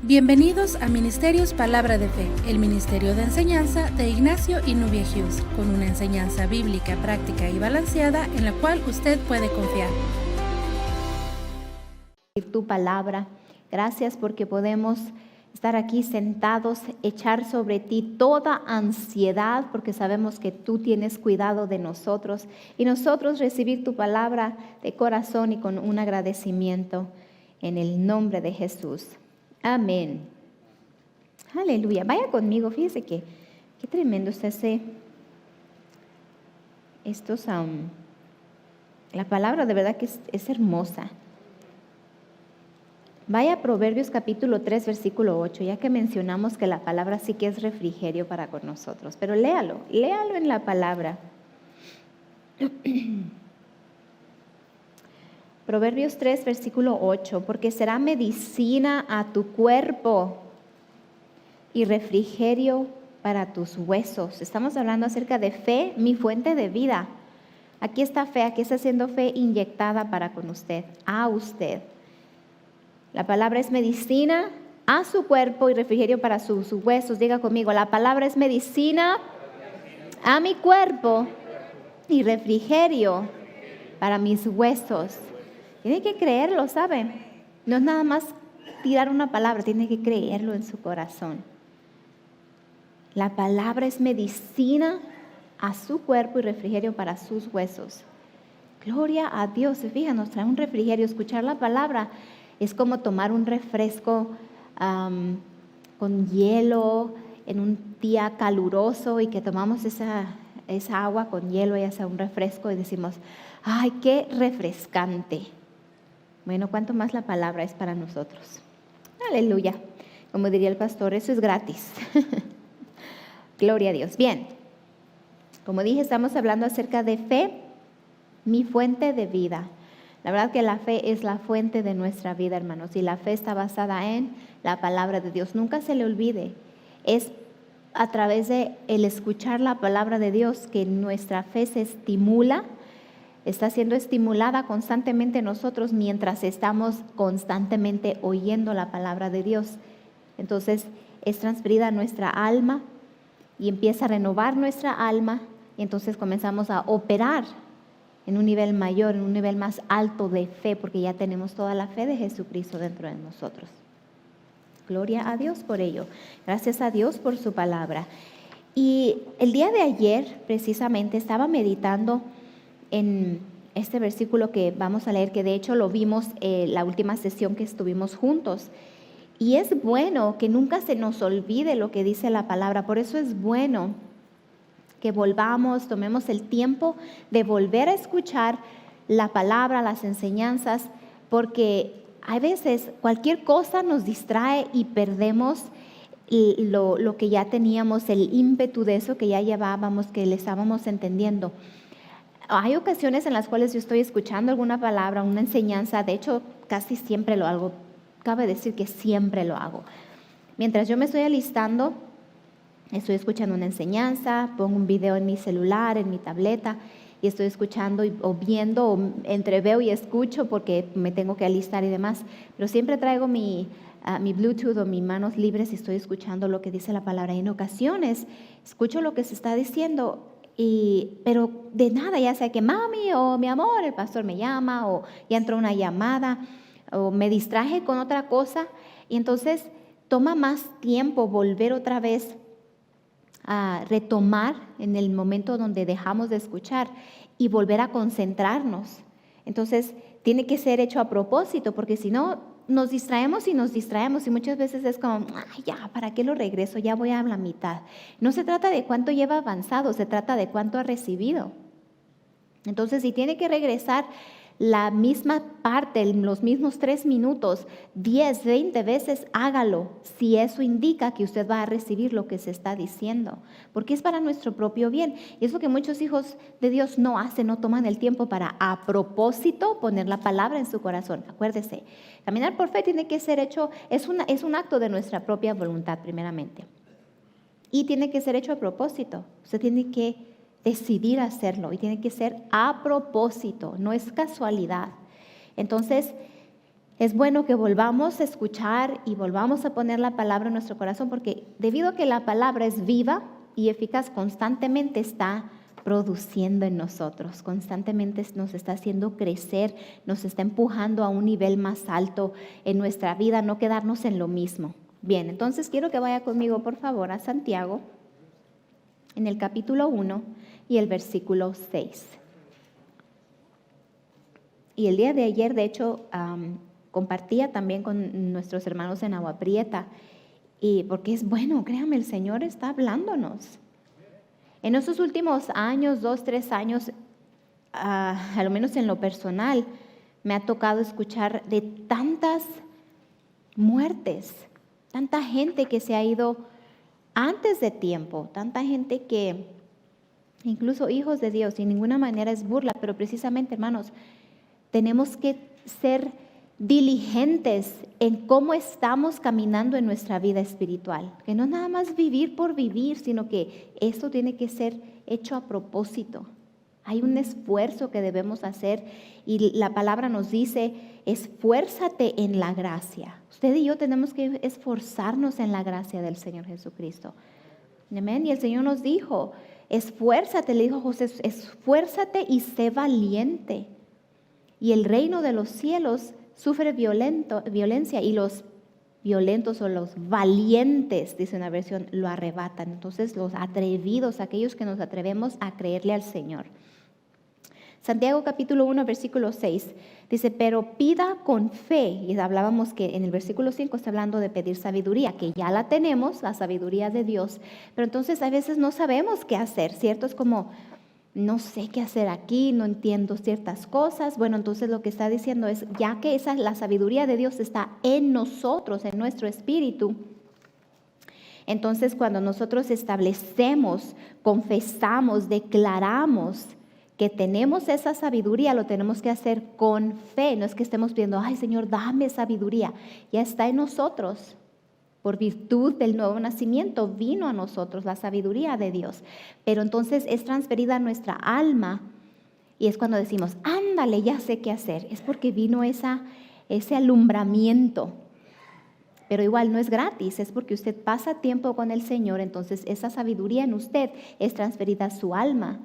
Bienvenidos a Ministerios Palabra de Fe, el ministerio de enseñanza de Ignacio y Nubia Hughes, con una enseñanza bíblica, práctica y balanceada en la cual usted puede confiar. Tu palabra, gracias porque podemos estar aquí sentados, echar sobre ti toda ansiedad, porque sabemos que tú tienes cuidado de nosotros y nosotros recibir tu palabra de corazón y con un agradecimiento en el nombre de Jesús. Amén. Aleluya. Vaya conmigo, fíjese que qué tremendo está la palabra de verdad que es hermosa. Vaya a Proverbios capítulo 3, versículo 8, ya que mencionamos que la palabra sí que es refrigerio para con nosotros. Pero léalo en la palabra. Proverbios 3, versículo 8, porque será medicina a tu cuerpo y refrigerio para tus huesos. Estamos hablando acerca de fe, mi fuente de vida. Aquí está fe, aquí está siendo fe inyectada para con usted, a usted. La palabra es medicina a su cuerpo y refrigerio para sus huesos. Diga conmigo, la palabra es medicina a mi cuerpo y refrigerio para mis huesos. Tiene que creerlo, ¿sabe? No es nada más tirar una palabra, tiene que creerlo en su corazón. La palabra es medicina a su cuerpo y refrigerio para sus huesos. Gloria a Dios. Se fijan, nos trae un refrigerio. Escuchar la palabra es como tomar un refresco con hielo en un día caluroso y que tomamos esa agua con hielo, ya sea un refresco, y decimos, ¡ay, qué refrescante! Bueno, ¿cuánto más la palabra es para nosotros? Aleluya. Como diría el pastor, eso es gratis. Gloria a Dios. Bien, como dije, estamos hablando acerca de fe, mi fuente de vida. La verdad que la fe es la fuente de nuestra vida, hermanos, y la fe está basada en la palabra de Dios. Nunca se le olvide, es a través de el escuchar la palabra de Dios que nuestra fe se estimula, está siendo estimulada constantemente nosotros mientras estamos constantemente oyendo la palabra de Dios. Entonces es transferida a nuestra alma y empieza a renovar nuestra alma, y entonces comenzamos a operar en un nivel mayor, en un nivel más alto de fe, porque ya tenemos toda la fe de Jesucristo dentro de nosotros. Gloria a Dios por ello. Gracias a Dios por su palabra. Y el día de ayer, precisamente, estaba meditando en este versículo que vamos a leer, que de hecho lo vimos la última sesión que estuvimos juntos. Y es bueno que nunca se nos olvide lo que dice la palabra. Por eso es bueno que volvamos, tomemos el tiempo de volver a escuchar la palabra, las enseñanzas, porque a veces cualquier cosa nos distrae y perdemos lo que ya teníamos, el ímpetu de eso que ya llevábamos, que le estábamos entendiendo. Hay ocasiones en las cuales yo estoy escuchando alguna palabra, una enseñanza, de hecho casi siempre lo hago, cabe decir que siempre lo hago. Mientras yo me estoy alistando, estoy escuchando una enseñanza, pongo un video en mi celular, en mi tableta, y estoy escuchando o viendo, o entre veo y escucho porque me tengo que alistar y demás. Pero siempre traigo mi Bluetooth o mis manos libres y estoy escuchando lo que dice la palabra. Y en ocasiones escucho lo que se está diciendo, pero de nada, ya sea que mami o mi amor, el pastor me llama, o ya entró una llamada, o me distraje con otra cosa. Y entonces toma más tiempo volver otra vez a retomar en el momento donde dejamos de escuchar y volver a concentrarnos. Entonces tiene que ser hecho a propósito, porque si no nos distraemos y muchas veces es como, ay, ya, ¿para qué lo regreso? Ya voy a la mitad. No se trata de cuánto lleva avanzado, se trata de cuánto ha recibido. Entonces, si tiene que regresar la misma parte, los mismos 3 minutos, 10, 20 veces, hágalo, si eso indica que usted va a recibir lo que se está diciendo, porque es para nuestro propio bien. Y es lo que muchos hijos de Dios no hacen, no toman el tiempo para a propósito poner la palabra en su corazón. Acuérdese, caminar por fe tiene que ser hecho, es un acto de nuestra propia voluntad primeramente, y tiene que ser hecho a propósito. Usted tiene que decidir hacerlo y tiene que ser a propósito, no es casualidad. Entonces, Es bueno que volvamos a escuchar y volvamos a poner la palabra en nuestro corazón, porque debido a que la palabra es viva y eficaz, constantemente está produciendo en nosotros, constantemente nos está haciendo crecer, nos está empujando a un nivel más alto en nuestra vida, no quedarnos en lo mismo. Bien, entonces quiero que vaya conmigo, por favor, a Santiago, en el capítulo 1 y el versículo 6. Y el día de ayer, de hecho, compartía también con nuestros hermanos en Agua Prieta, y porque es bueno, créanme, el Señor está hablándonos. En estos últimos años, 2, 3 años, a lo menos en lo personal, me ha tocado escuchar de tantas muertes, tanta gente que se ha ido antes de tiempo, tanta gente que, incluso hijos de Dios, de ninguna manera es burla, pero precisamente, hermanos, tenemos que ser diligentes en cómo estamos caminando en nuestra vida espiritual. Que no nada más vivir por vivir, sino que esto tiene que ser hecho a propósito. Hay un esfuerzo que debemos hacer y la palabra nos dice, esfuérzate en la gracia. Usted y yo tenemos que esforzarnos en la gracia del Señor Jesucristo. Amén. Y el Señor nos dijo, esfuérzate, le dijo a José, esfuérzate y sé valiente. Y el reino de los cielos sufre violencia y los violentos o los valientes, dice una versión, lo arrebatan. Entonces los atrevidos, aquellos que nos atrevemos a creerle al Señor. Santiago capítulo 1, versículo 6, dice, pero pida con fe. Y hablábamos que en el versículo 5 está hablando de pedir sabiduría, que ya la tenemos, la sabiduría de Dios. Pero entonces a veces no sabemos qué hacer, ¿cierto? Es como, no sé qué hacer aquí, no entiendo ciertas cosas. Bueno, entonces lo que está diciendo es, ya que la sabiduría de Dios está en nosotros, en nuestro espíritu, entonces cuando nosotros establecemos, confesamos, declaramos que tenemos esa sabiduría, lo tenemos que hacer con fe. No es que estemos pidiendo, ay Señor, dame sabiduría. Ya está en nosotros. Por virtud del nuevo nacimiento vino a nosotros la sabiduría de Dios. Pero entonces es transferida a nuestra alma y es cuando decimos, ándale, ya sé qué hacer. Es porque vino ese alumbramiento. Pero igual no es gratis, es porque usted pasa tiempo con el Señor, entonces esa sabiduría en usted es transferida a su alma.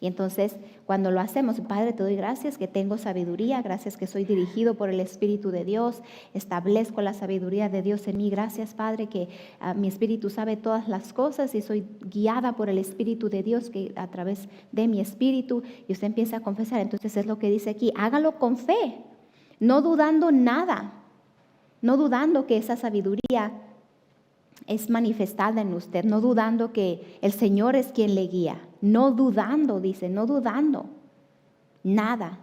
Y entonces cuando lo hacemos, Padre, te doy gracias que tengo sabiduría, gracias que soy dirigido por el Espíritu de Dios, establezco la sabiduría de Dios en mí, gracias Padre que mi Espíritu sabe todas las cosas y soy guiada por el Espíritu de Dios que a través de mi Espíritu, y usted empieza a confesar. Entonces es lo que dice aquí, hágalo con fe, no dudando nada, no dudando que esa sabiduría es manifestada en usted, no dudando que el Señor es quien le guía, no dudando, dice, no dudando nada,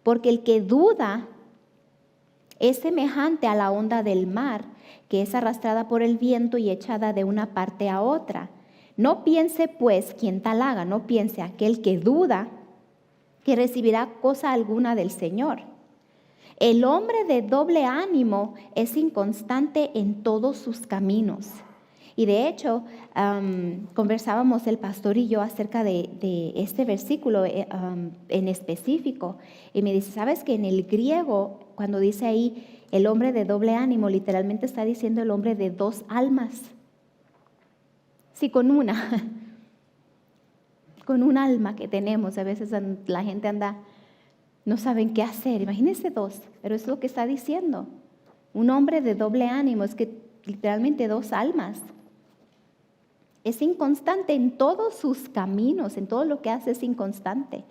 porque el que duda es semejante a la onda del mar, que es arrastrada por el viento y echada de una parte a otra. No piense pues quien tal haga, no piense aquel que duda que recibirá cosa alguna del Señor. El hombre de doble ánimo es inconstante en todos sus caminos. Y de hecho, conversábamos el pastor y yo acerca de este versículo en específico. Y me dice, ¿sabes que en el griego, cuando dice ahí el hombre de doble ánimo, literalmente está diciendo el hombre de dos almas? Sí, con un alma que tenemos. A veces la gente no saben qué hacer. Imagínense dos, pero es lo que está diciendo. Un hombre de doble ánimo, es que literalmente dos almas. Es inconstante en todos sus caminos, en todo lo que hace es inconstante.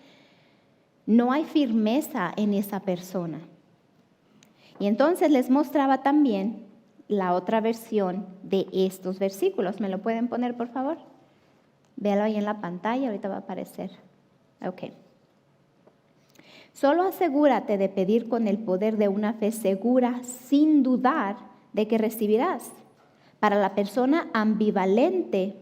No hay firmeza en esa persona. Y entonces les mostraba también la otra versión de estos versículos. ¿Me lo pueden poner, por favor? Véalo ahí en la pantalla, ahorita va a aparecer. Ok. Solo asegúrate de pedir con el poder de una fe segura, sin dudar de que recibirás. Para la persona ambivalente,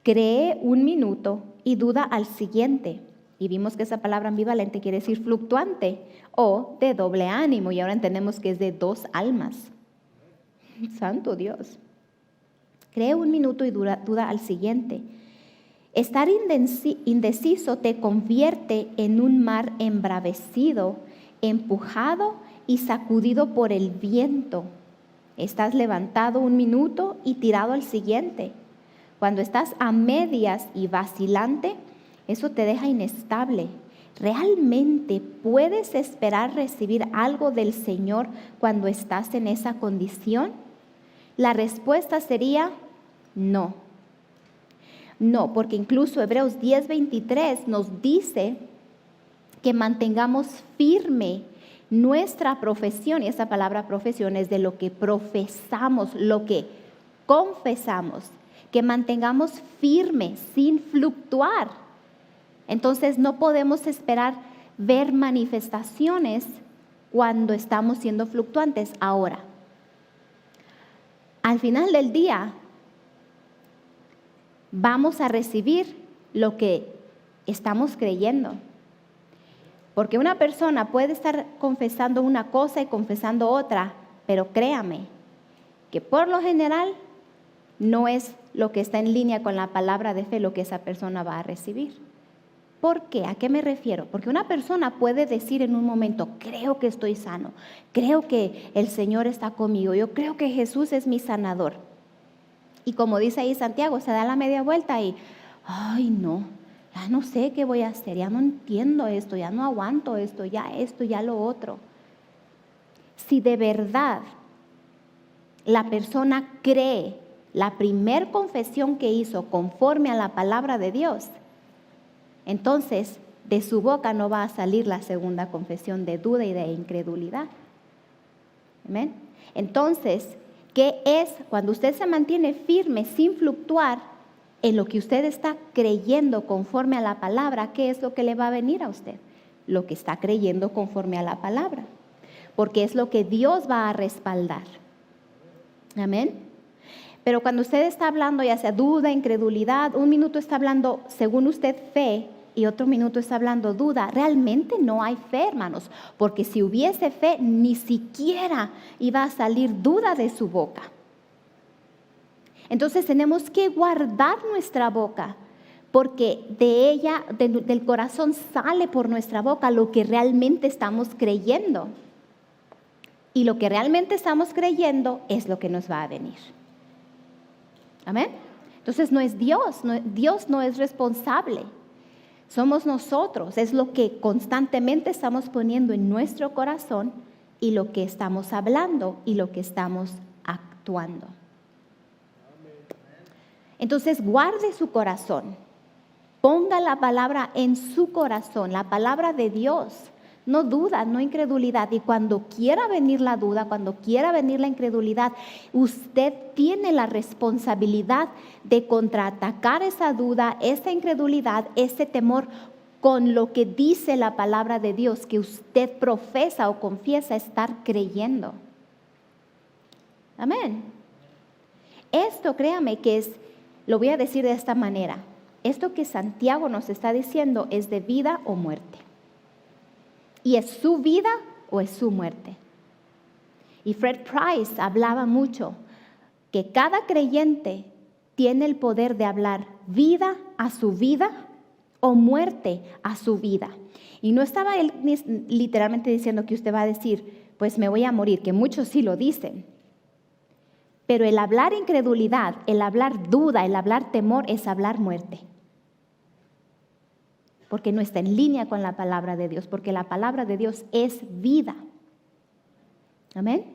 cree un minuto y duda al siguiente. Y vimos que esa palabra ambivalente quiere decir fluctuante o de doble ánimo. Y ahora entendemos que es de dos almas. Santo Dios. Cree un minuto y duda al siguiente. Estar indeciso te convierte en un mar embravecido, empujado y sacudido por el viento. Estás levantado un minuto y tirado al siguiente. Cuando estás a medias y vacilante, eso te deja inestable. ¿Realmente puedes esperar recibir algo del Señor cuando estás en esa condición? La respuesta sería no. No, porque incluso Hebreos 10:23 nos dice que mantengamos firme nuestra profesión, y esa palabra profesión es de lo que profesamos, lo que confesamos, que mantengamos firme sin fluctuar. Entonces no podemos esperar ver manifestaciones cuando estamos siendo fluctuantes. Ahora, al final del día, vamos a recibir lo que estamos creyendo. Porque una persona puede estar confesando una cosa y confesando otra, pero créame que por lo general no es lo que está en línea con la palabra de fe lo que esa persona va a recibir. ¿Por qué? ¿A qué me refiero? Porque una persona puede decir en un momento, creo que estoy sano, creo que el Señor está conmigo, yo creo que Jesús es mi sanador. Y como dice ahí Santiago, se da la media vuelta y, ay no, ya no sé qué voy a hacer, ya no entiendo esto, ya no aguanto esto, ya lo otro. Si de verdad la persona cree la primer confesión que hizo conforme a la palabra de Dios, entonces de su boca no va a salir la segunda confesión de duda y de incredulidad. ¿Amén? Entonces, ¿qué es cuando usted se mantiene firme sin fluctuar en lo que usted está creyendo conforme a la palabra? ¿Qué es lo que le va a venir a usted? Lo que está creyendo conforme a la palabra, porque es lo que Dios va a respaldar. Amén. Pero cuando usted está hablando ya sea duda, incredulidad, un minuto está hablando según usted fe y otro minuto está hablando duda, realmente no hay fe, hermanos, porque si hubiese fe ni siquiera iba a salir duda de su boca. Entonces tenemos que guardar nuestra boca, porque de ella, del corazón sale por nuestra boca lo que realmente estamos creyendo. Y lo que realmente estamos creyendo es lo que nos va a venir. Amén. Entonces no es Dios, Dios no es responsable. Somos nosotros, es lo que constantemente estamos poniendo en nuestro corazón y lo que estamos hablando y lo que estamos actuando. Entonces guarde su corazón, ponga la palabra en su corazón, la palabra de Dios. No duda, no incredulidad. Y cuando quiera venir la duda, cuando quiera venir la incredulidad, usted tiene la responsabilidad de contraatacar esa duda, esa incredulidad, ese temor con lo que dice la palabra de Dios que usted profesa o confiesa estar creyendo. Amén. Esto, créame que es, lo voy a decir de esta manera, esto que Santiago nos está diciendo es de vida o muerte. ¿Y es su vida o es su muerte? Y Fred Price hablaba mucho que cada creyente tiene el poder de hablar vida a su vida o muerte a su vida. Y no estaba él literalmente diciendo que usted va a decir, pues me voy a morir, que muchos sí lo dicen. Pero el hablar incredulidad, el hablar duda, el hablar temor es hablar muerte. Porque no está en línea con la palabra de Dios, porque la palabra de Dios es vida. Amén.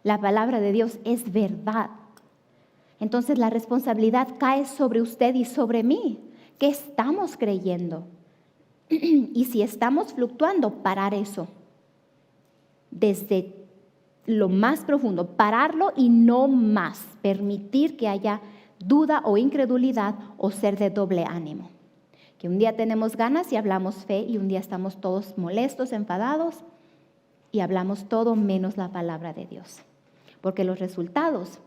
La palabra de Dios es verdad. Entonces la responsabilidad cae sobre usted y sobre mí. ¿Qué estamos creyendo? Y si estamos fluctuando, parar eso. Desde lo más profundo, pararlo y no más permitir que haya duda o incredulidad o ser de doble ánimo. Que un día tenemos ganas y hablamos fe y un día estamos todos molestos, enfadados y hablamos todo menos la palabra de Dios. Porque los resultados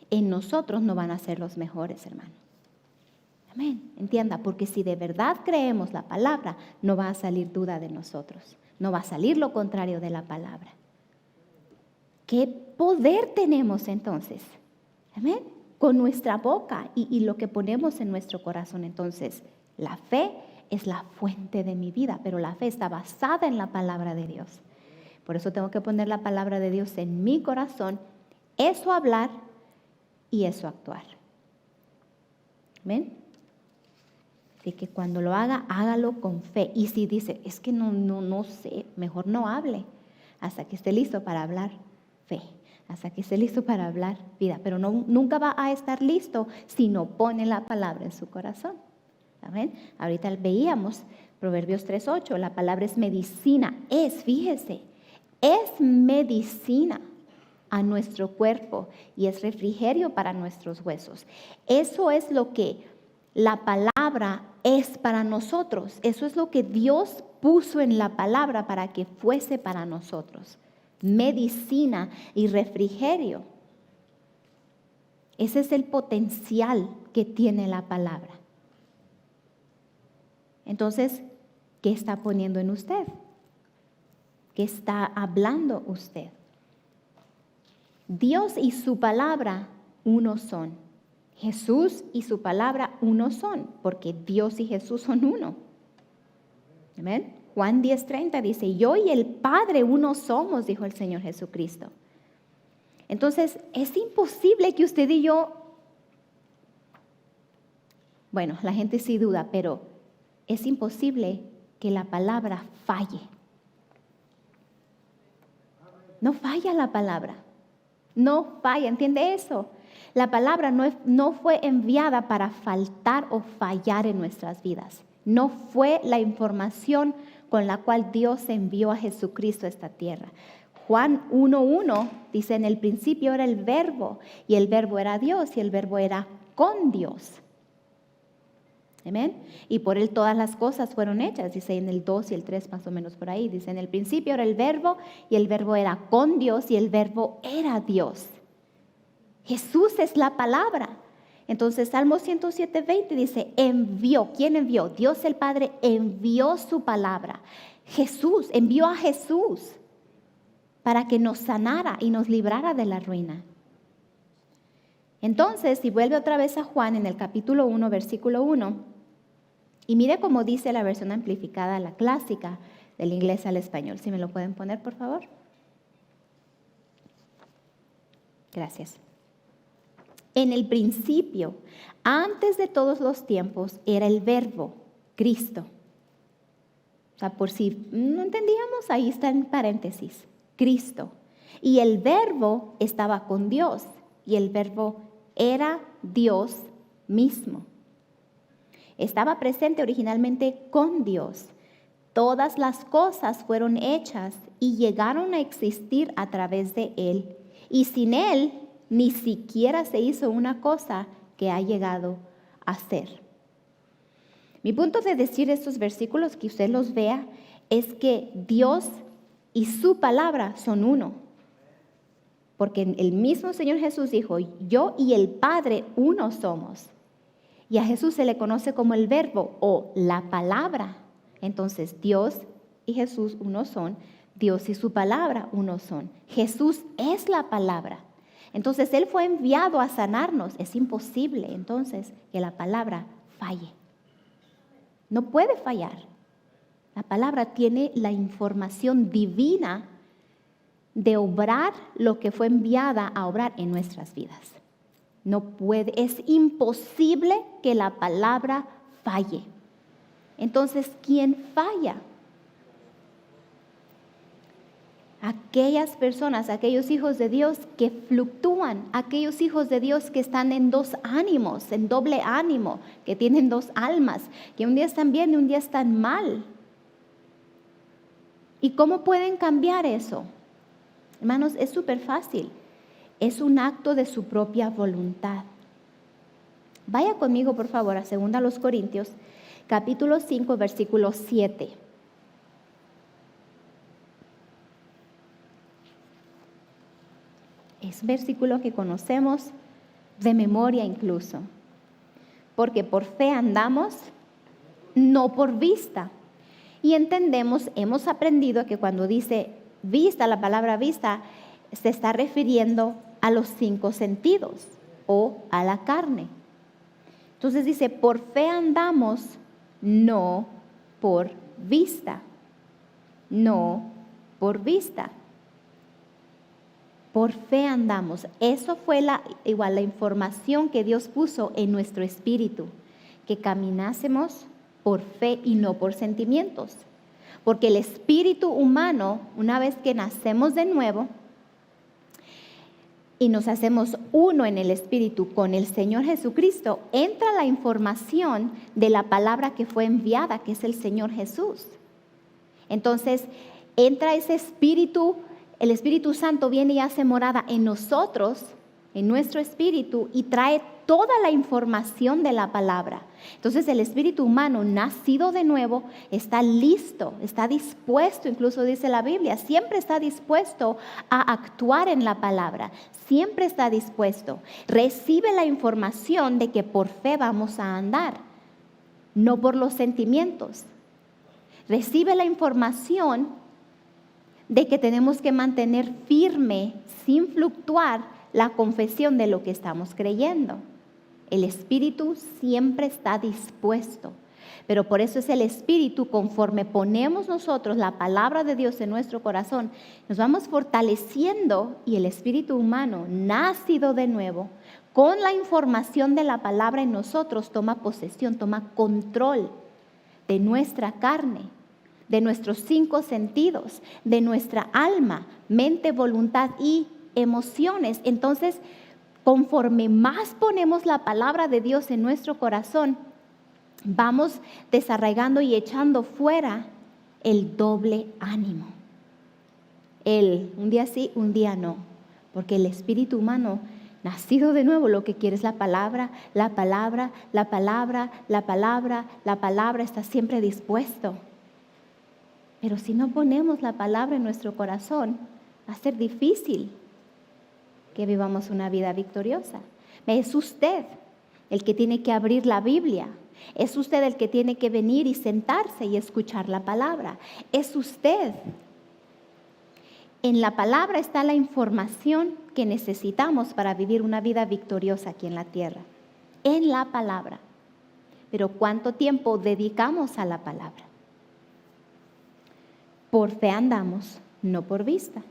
en nosotros no van a ser los mejores, hermano. Amén. Entienda, porque si de verdad creemos la palabra, no va a salir duda de nosotros. No va a salir lo contrario de la palabra. ¿Qué poder tenemos entonces? Amén. Con nuestra boca y lo que ponemos en nuestro corazón. Entonces, la fe es la fuente de mi vida, pero la fe está basada en la palabra de Dios. Por eso tengo que poner la palabra de Dios en mi corazón, eso hablar y eso actuar. ¿Ven? Así que cuando lo haga, hágalo con fe. Y si dice, es que no sé, mejor no hable hasta que esté listo para hablar fe, hasta que esté listo para hablar vida. Pero nunca va a estar listo si no pone la palabra en su corazón. ¿Saben? Ahorita veíamos Proverbios 3:8, la palabra es medicina. Fíjese, es medicina a nuestro cuerpo y es refrigerio para nuestros huesos. Eso es lo que la palabra es para nosotros. Eso es lo que Dios puso en la palabra para que fuese para nosotros. Medicina y refrigerio. Ese es el potencial que tiene la palabra. Entonces, ¿qué está poniendo en usted? ¿Qué está hablando usted? Dios y su palabra uno son. Jesús y su palabra uno son, porque Dios y Jesús son uno. ¿Amén? Juan 10:30 dice, yo y el Padre uno somos, dijo el Señor Jesucristo. Entonces, es imposible que usted y yo, bueno, la gente sí duda, pero es imposible que la palabra falle. No falla la palabra. No falla, ¿entiende eso? La palabra no fue enviada para faltar o fallar en nuestras vidas. No fue la información con la cual Dios envió a Jesucristo a esta tierra. Juan 1:1 dice, en el principio era el verbo, y el verbo era Dios, y el verbo era con Dios. Amén. Y por él todas las cosas fueron hechas, dice en el 2 y el 3 más o menos por ahí. Dice, en el principio era el verbo, y el verbo era con Dios, y el verbo era Dios. Jesús es la palabra. Entonces, Salmo 107:20 dice, envió. ¿Quién envió? Dios el Padre envió su palabra. Jesús, envió a Jesús para que nos sanara y nos librara de la ruina. Entonces, si vuelve otra vez a Juan en el capítulo 1, versículo 1, y mire cómo dice la versión amplificada, la clásica, del inglés al español. Si me lo pueden poner, por favor. Gracias. En el principio, antes de todos los tiempos, era el verbo, Cristo. O sea, por si no entendíamos, ahí está en paréntesis, Cristo. Y el verbo estaba con Dios, y el verbo era Dios mismo. Estaba presente originalmente con Dios. Todas las cosas fueron hechas y llegaron a existir a través de Él. Y sin Él, ni siquiera se hizo una cosa que ha llegado a ser. Mi punto de decir estos versículos, que usted los vea, es que Dios y su palabra son uno. Porque el mismo Señor Jesús dijo, yo y el Padre uno somos. Y a Jesús se le conoce como el verbo o la palabra. Entonces Dios y Jesús uno son, Dios y su palabra uno son. Jesús es la palabra. Entonces Él fue enviado a sanarnos. Es imposible entonces que la palabra falle. No puede fallar. La palabra tiene la información divina de obrar lo que fue enviada a obrar en nuestras vidas. No puede, es imposible que la palabra falle. Entonces, ¿quién falla? Aquellas personas, aquellos hijos de Dios que fluctúan, aquellos hijos de Dios que están en dos ánimos, en doble ánimo, que tienen dos almas, que un día están bien y un día están mal. ¿Y cómo pueden cambiar eso? Hermanos, es súper fácil. Es un acto de su propia voluntad. Vaya conmigo, por favor, a 2 Corintios, capítulo 5, versículo 7. Es un versículo que conocemos de memoria incluso. Porque por fe andamos, no por vista. Y entendemos, hemos aprendido que cuando dice vista, la palabra vista, se está refiriendo a los 5 sentidos o a la carne. Entonces dice, por fe andamos, no por vista. No por vista. Por fe andamos. Eso fue la información que Dios puso en nuestro espíritu, que caminásemos por fe y no por sentimientos. Porque el espíritu humano, una vez que nacemos de nuevo y nos hacemos uno en el espíritu con el Señor Jesucristo, entra la información de la palabra que fue enviada, que es el Señor Jesús. Entonces, entra ese espíritu, el Espíritu Santo viene y hace morada en nosotros, en nuestro espíritu, y trae toda la información de la palabra. Entonces el espíritu humano nacido de nuevo está listo, está dispuesto, incluso dice la Biblia, siempre está dispuesto a actuar en la palabra, siempre está dispuesto. Recibe la información de que por fe vamos a andar, no por los sentimientos. Recibe la información de que tenemos que mantener firme, sin fluctuar, la confesión de lo que estamos creyendo. El Espíritu siempre está dispuesto, pero por eso es el Espíritu, conforme ponemos nosotros la palabra de Dios en nuestro corazón, nos vamos fortaleciendo y el espíritu humano, nacido de nuevo, con la información de la palabra en nosotros, toma posesión, toma control de nuestra carne, de nuestros 5 sentidos, de nuestra alma, mente, voluntad y emociones. Entonces, conforme más ponemos la palabra de Dios en nuestro corazón, vamos desarraigando y echando fuera el doble ánimo. El un día sí, un día no. Porque el espíritu humano, nacido de nuevo, lo que quiere es la palabra, la palabra, la palabra, la palabra, la palabra, está siempre dispuesto. Pero si no ponemos la palabra en nuestro corazón, va a ser difícil que vivamos una vida victoriosa. Es usted el que tiene que abrir la Biblia. Es usted el que tiene que venir y sentarse y escuchar la palabra. Es usted. En la palabra está la información que necesitamos para vivir una vida victoriosa aquí en la tierra. En la palabra. Pero ¿cuánto tiempo dedicamos a la palabra? Por fe andamos, no por vista.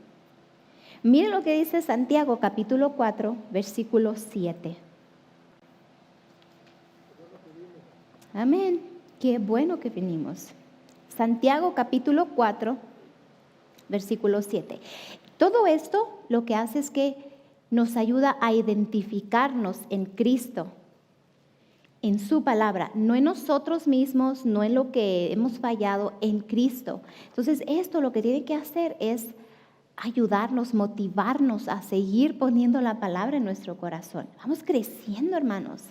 Miren lo que dice Santiago capítulo 4, versículo 7. Amén. Qué bueno que vinimos. Santiago capítulo 4, versículo 7. Todo esto lo que hace es que nos ayuda a identificarnos en Cristo, en su palabra, no en nosotros mismos, no en lo que hemos fallado, en Cristo. Entonces esto lo que tiene que hacer es ayudarnos, motivarnos a seguir poniendo la palabra en nuestro corazón. Vamos creciendo, hermanos.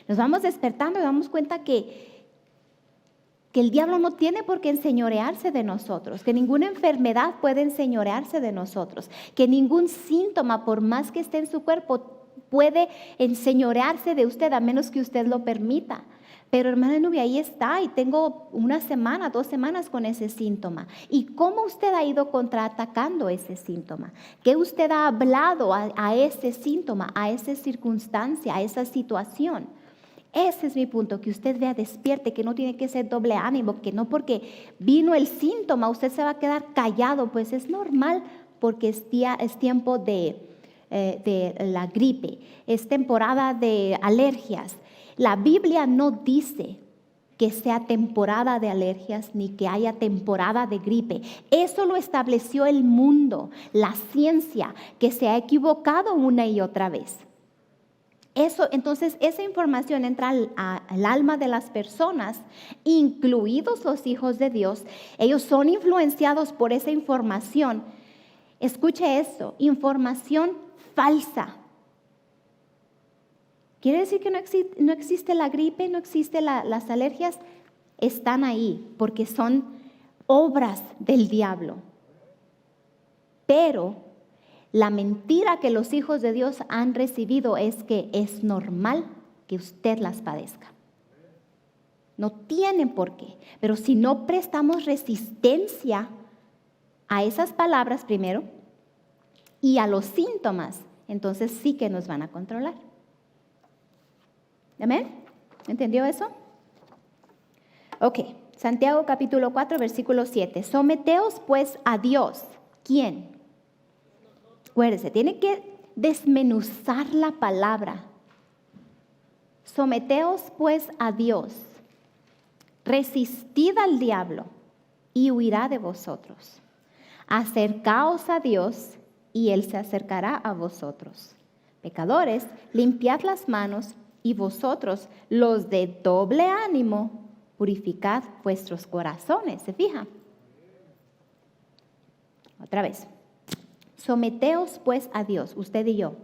Nos vamos despertando y damos cuenta que el diablo no tiene por qué enseñorearse de nosotros, que ninguna enfermedad puede enseñorearse de nosotros, que ningún síntoma, por más que esté en su cuerpo, puede enseñorearse de usted a menos que usted lo permita. Pero hermana Nubia, ahí está y tengo 1 semana, 2 semanas con ese síntoma. ¿Y cómo usted ha ido contraatacando ese síntoma? ¿Qué usted ha hablado a ese síntoma, a esa circunstancia, a esa situación? Ese es mi punto, que usted vea, despierte, que no tiene que ser doble ánimo, que no porque vino el síntoma usted se va a quedar callado, pues es normal porque es tiempo de la gripe, es temporada de alergias. La Biblia no dice que sea temporada de alergias ni que haya temporada de gripe. Eso lo estableció el mundo, la ciencia, que se ha equivocado una y otra vez. Entonces, esa información entra al alma de las personas, incluidos los hijos de Dios. Ellos son influenciados por esa información. Escuche esto, información falsa. ¿Quiere decir que no existe la gripe, no existen las alergias? Están ahí porque son obras del diablo. Pero la mentira que los hijos de Dios han recibido es que es normal que usted las padezca. No tienen por qué. Pero si no prestamos resistencia a esas palabras primero y a los síntomas, entonces sí que nos van a controlar. ¿Amén? ¿Entendió eso? Ok, Santiago capítulo 4, versículo 7. Someteos pues a Dios. ¿Quién? Acuérdese, tiene que desmenuzar la palabra. Someteos pues a Dios, resistid al diablo y huirá de vosotros. Acercaos a Dios y Él se acercará a vosotros. Pecadores, limpiad las manos, y vosotros, los de doble ánimo, purificad vuestros corazones. ¿Se fija? Otra vez. Someteos pues a Dios, usted y yo,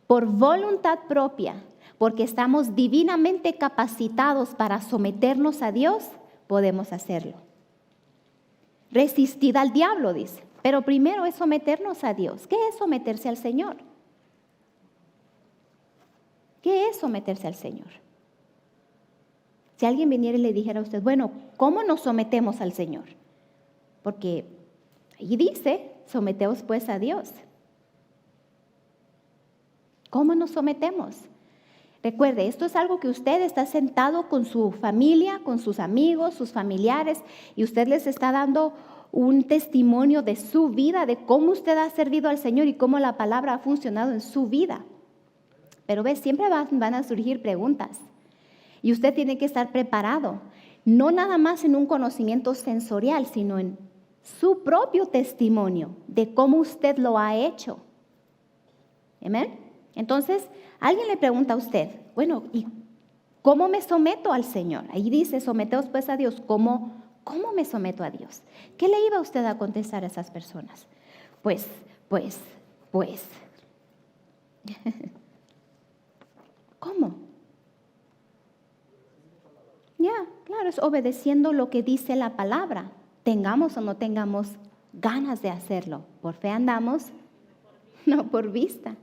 por voluntad propia, porque estamos divinamente capacitados para someternos a Dios, podemos hacerlo. Resistid al diablo, dice, pero primero es someternos a Dios. ¿Qué es someterse al Señor? ¿Qué es someterse al Señor? Si alguien viniera y le dijera a usted, bueno, ¿cómo nos sometemos al Señor? Porque ahí dice, someteos pues a Dios. ¿Cómo nos sometemos? Recuerde, esto es algo que usted está sentado con su familia, con sus amigos, sus familiares, y usted les está dando un testimonio de su vida, de cómo usted ha servido al Señor y cómo la palabra ha funcionado en su vida. Pero ves, siempre van a surgir preguntas y usted tiene que estar preparado, no nada más en un conocimiento sensorial, sino en su propio testimonio de cómo usted lo ha hecho. ¿Amén? Entonces, alguien le pregunta a usted, bueno, ¿y cómo me someto al Señor? Ahí dice, someteos pues a Dios. ¿Cómo me someto a Dios? ¿Qué le iba usted a contestar a esas personas? Pues. ¿Cómo? Claro, es obedeciendo lo que dice la palabra. Tengamos o no tengamos ganas de hacerlo. Por fe andamos, no por vista.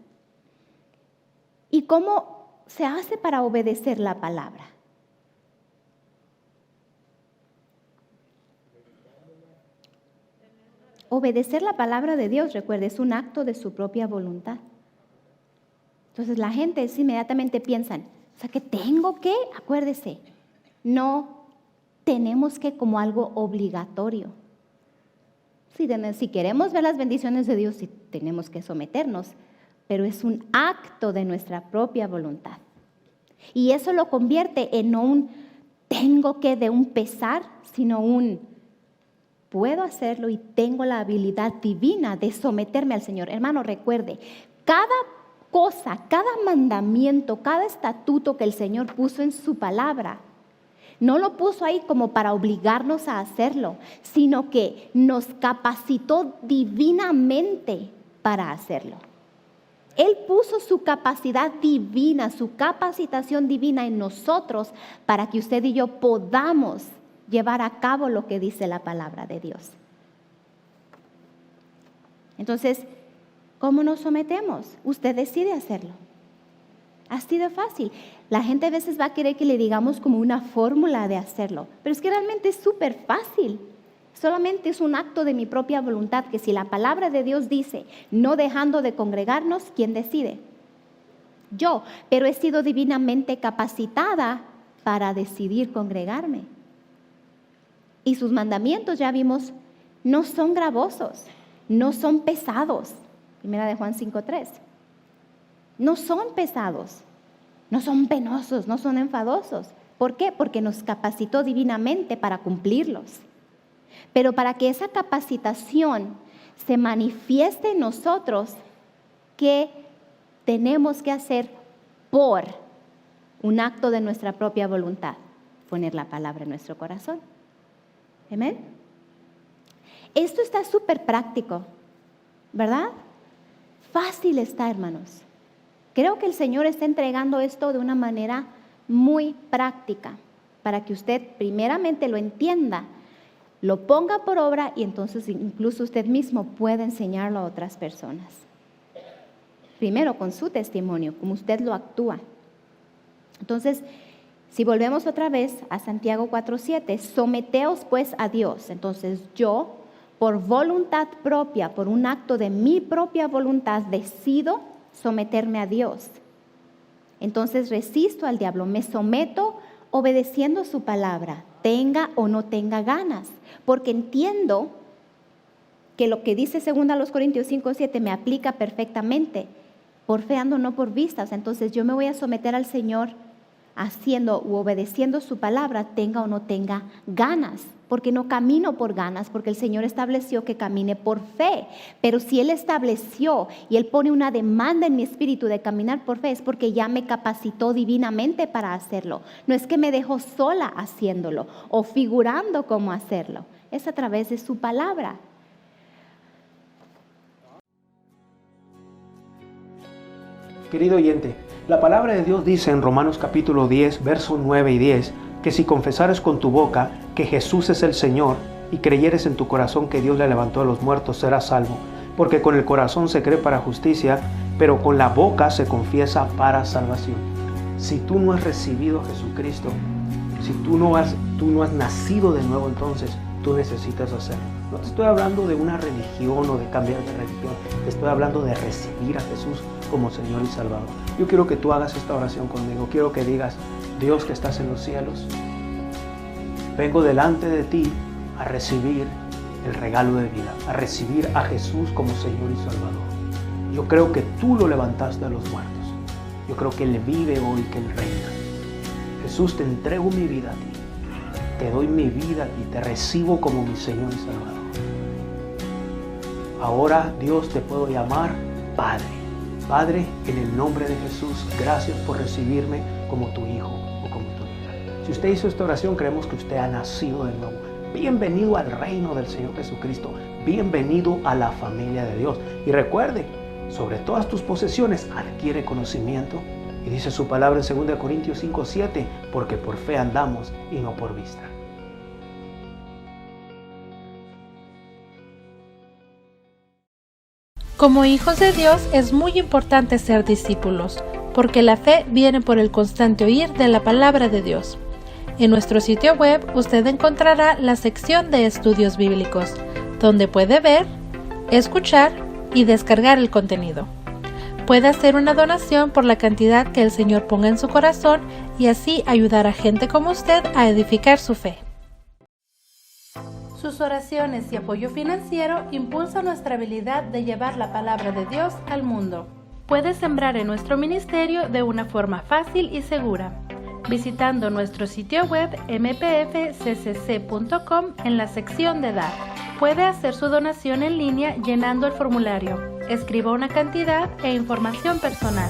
¿Y cómo se hace para obedecer la palabra? Obedecer la palabra de Dios, recuerde, es un acto de su propia voluntad. Entonces la gente inmediatamente piensan, o sea, que tengo que, acuérdese, no tenemos que como algo obligatorio. Si queremos ver las bendiciones de Dios, sí tenemos que someternos, pero es un acto de nuestra propia voluntad. Y eso lo convierte en no un tengo que de un pesar, sino un puedo hacerlo y tengo la habilidad divina de someterme al Señor. Hermano, recuerde, cada cosa, cada mandamiento, cada estatuto que el Señor puso en su palabra, no lo puso ahí como para obligarnos a hacerlo, sino que nos capacitó divinamente para hacerlo. Él puso su capacidad divina, su capacitación divina en nosotros para que usted y yo podamos llevar a cabo lo que dice la palabra de Dios. Entonces, ¿cómo nos sometemos? Usted decide hacerlo. Así de fácil. La gente a veces va a querer que le digamos como una fórmula de hacerlo, pero es que realmente es súper fácil. Solamente es un acto de mi propia voluntad, que si la palabra de Dios dice, no dejando de congregarnos, ¿quién decide? Yo, pero he sido divinamente capacitada para decidir congregarme. Y sus mandamientos, ya vimos, no son gravosos, no son pesados. Primera de Juan 5:3. No son pesados, no son penosos, no son enfadosos. ¿Por qué? Porque nos capacitó divinamente para cumplirlos. Pero para que esa capacitación se manifieste en nosotros, ¿qué tenemos que hacer por un acto de nuestra propia voluntad? Poner la palabra en nuestro corazón. ¿Amén? Esto está súper práctico, ¿verdad? Fácil está, hermanos. Creo que el Señor está entregando esto de una manera muy práctica para que usted primeramente lo entienda, lo ponga por obra y entonces incluso usted mismo puede enseñarlo a otras personas. Primero con su testimonio, como usted lo actúa. Entonces, si volvemos otra vez a Santiago 4:7, someteos pues a Dios. Entonces yo, por voluntad propia, por un acto de mi propia voluntad, decido someterme a Dios. Entonces resisto al diablo, me someto obedeciendo su palabra, tenga o no tenga ganas, porque entiendo que lo que dice 2 Corintios 5:7 me aplica perfectamente. Por fe ando, no por vista. O sea, entonces yo me voy a someter al Señor haciendo u obedeciendo su palabra, tenga o no tenga ganas, porque no camino por ganas, porque el Señor estableció que camine por fe. Pero si Él estableció y Él pone una demanda en mi espíritu de caminar por fe, es porque ya me capacitó divinamente para hacerlo. No es que me dejó sola haciéndolo o figurando cómo hacerlo, es a través de su palabra. Querido oyente, la palabra de Dios dice en Romanos capítulo 10, versos 9 y 10, que si confesares con tu boca que Jesús es el Señor y creyeres en tu corazón que Dios le levantó de los muertos, serás salvo. Porque con el corazón se cree para justicia, pero con la boca se confiesa para salvación. Si tú no has recibido a Jesucristo, si tú no has nacido de nuevo, entonces tú necesitas hacerlo. No te estoy hablando de una religión o de cambiar de religión, te estoy hablando de recibir a Jesús como Señor y Salvador. Yo quiero que tú hagas esta oración conmigo. Quiero que digas: Dios que estás en los cielos, vengo delante de ti a recibir el regalo de vida, a recibir a Jesús como Señor y Salvador. Yo creo que tú lo levantaste de los muertos. Yo creo que Él vive hoy, que Él reina. Jesús, te entrego mi vida a ti. Te doy mi vida y te recibo como mi Señor y Salvador. Ahora, Dios, te puedo llamar Padre. Padre, en el nombre de Jesús, gracias por recibirme como tu hijo o como tu hija. Si usted hizo esta oración, creemos que usted ha nacido de nuevo. Bienvenido al reino del Señor Jesucristo. Bienvenido a la familia de Dios. Y recuerde, sobre todas tus posesiones, adquiere conocimiento. Y dice su palabra en 2 Corintios 5:7, porque por fe andamos y no por vista. Como hijos de Dios es muy importante ser discípulos, porque la fe viene por el constante oír de la palabra de Dios. En nuestro sitio web usted encontrará la sección de estudios bíblicos, donde puede ver, escuchar y descargar el contenido. Puede hacer una donación por la cantidad que el Señor ponga en su corazón y así ayudar a gente como usted a edificar su fe. Sus oraciones y apoyo financiero impulsan nuestra habilidad de llevar la palabra de Dios al mundo. Puede sembrar en nuestro ministerio de una forma fácil y segura, visitando nuestro sitio web mpfccc.com en la sección de dar. Puede hacer su donación en línea llenando el formulario. Escriba una cantidad e información personal.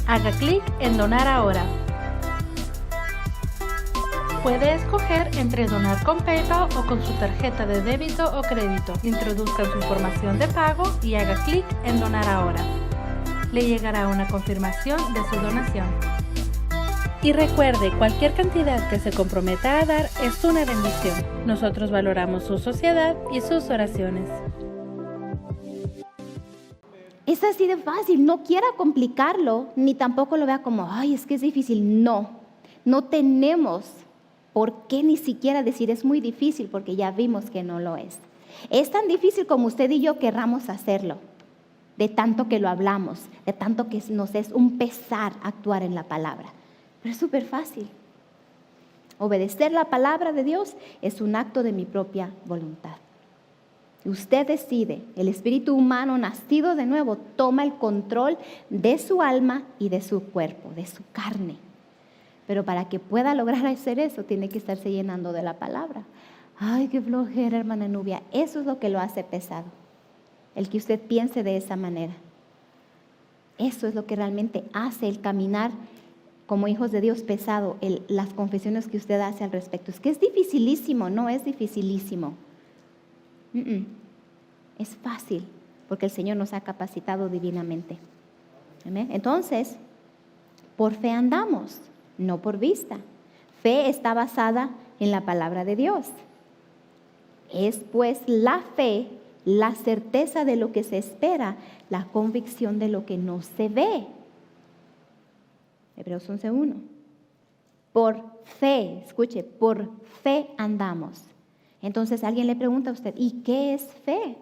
Haga clic en Donar ahora. Puede escoger entre donar con PayPal o con su tarjeta de débito o crédito. Introduzca su información de pago y haga clic en Donar ahora. Le llegará una confirmación de su donación. Y recuerde, cualquier cantidad que se comprometa a dar es una bendición. Nosotros valoramos su sociedad y sus oraciones. Es así de fácil, no quiera complicarlo, ni tampoco lo vea como, ay, es que es difícil. No tenemos por qué ni siquiera decir es muy difícil, porque ya vimos que no lo es. Es tan difícil como usted y yo querramos hacerlo, de tanto que lo hablamos, de tanto que nos es un pesar actuar en la palabra. Pero es súper fácil. Obedecer la palabra de Dios es un acto de mi propia voluntad. Usted decide, el espíritu humano nacido de nuevo toma el control de su alma y de su cuerpo, de su carne. Pero para que pueda lograr hacer eso, tiene que estarse llenando de la palabra. Ay, qué flojera, hermana Nubia. Eso es lo que lo hace pesado, el que usted piense de esa manera. Eso es lo que realmente hace el caminar como hijos de Dios pesado, las confesiones que usted hace al respecto. Es que es dificilísimo, no es dificilísimo. Es fácil, porque el Señor nos ha capacitado divinamente. ¿Amén? Entonces, por fe andamos, no por vista. Fe está basada en la palabra de Dios. Es pues la fe, la certeza de lo que se espera, la convicción de lo que no se ve. Hebreos 11:1. Por fe, escuche, por fe andamos. Entonces alguien le pregunta a usted, ¿y qué es fe?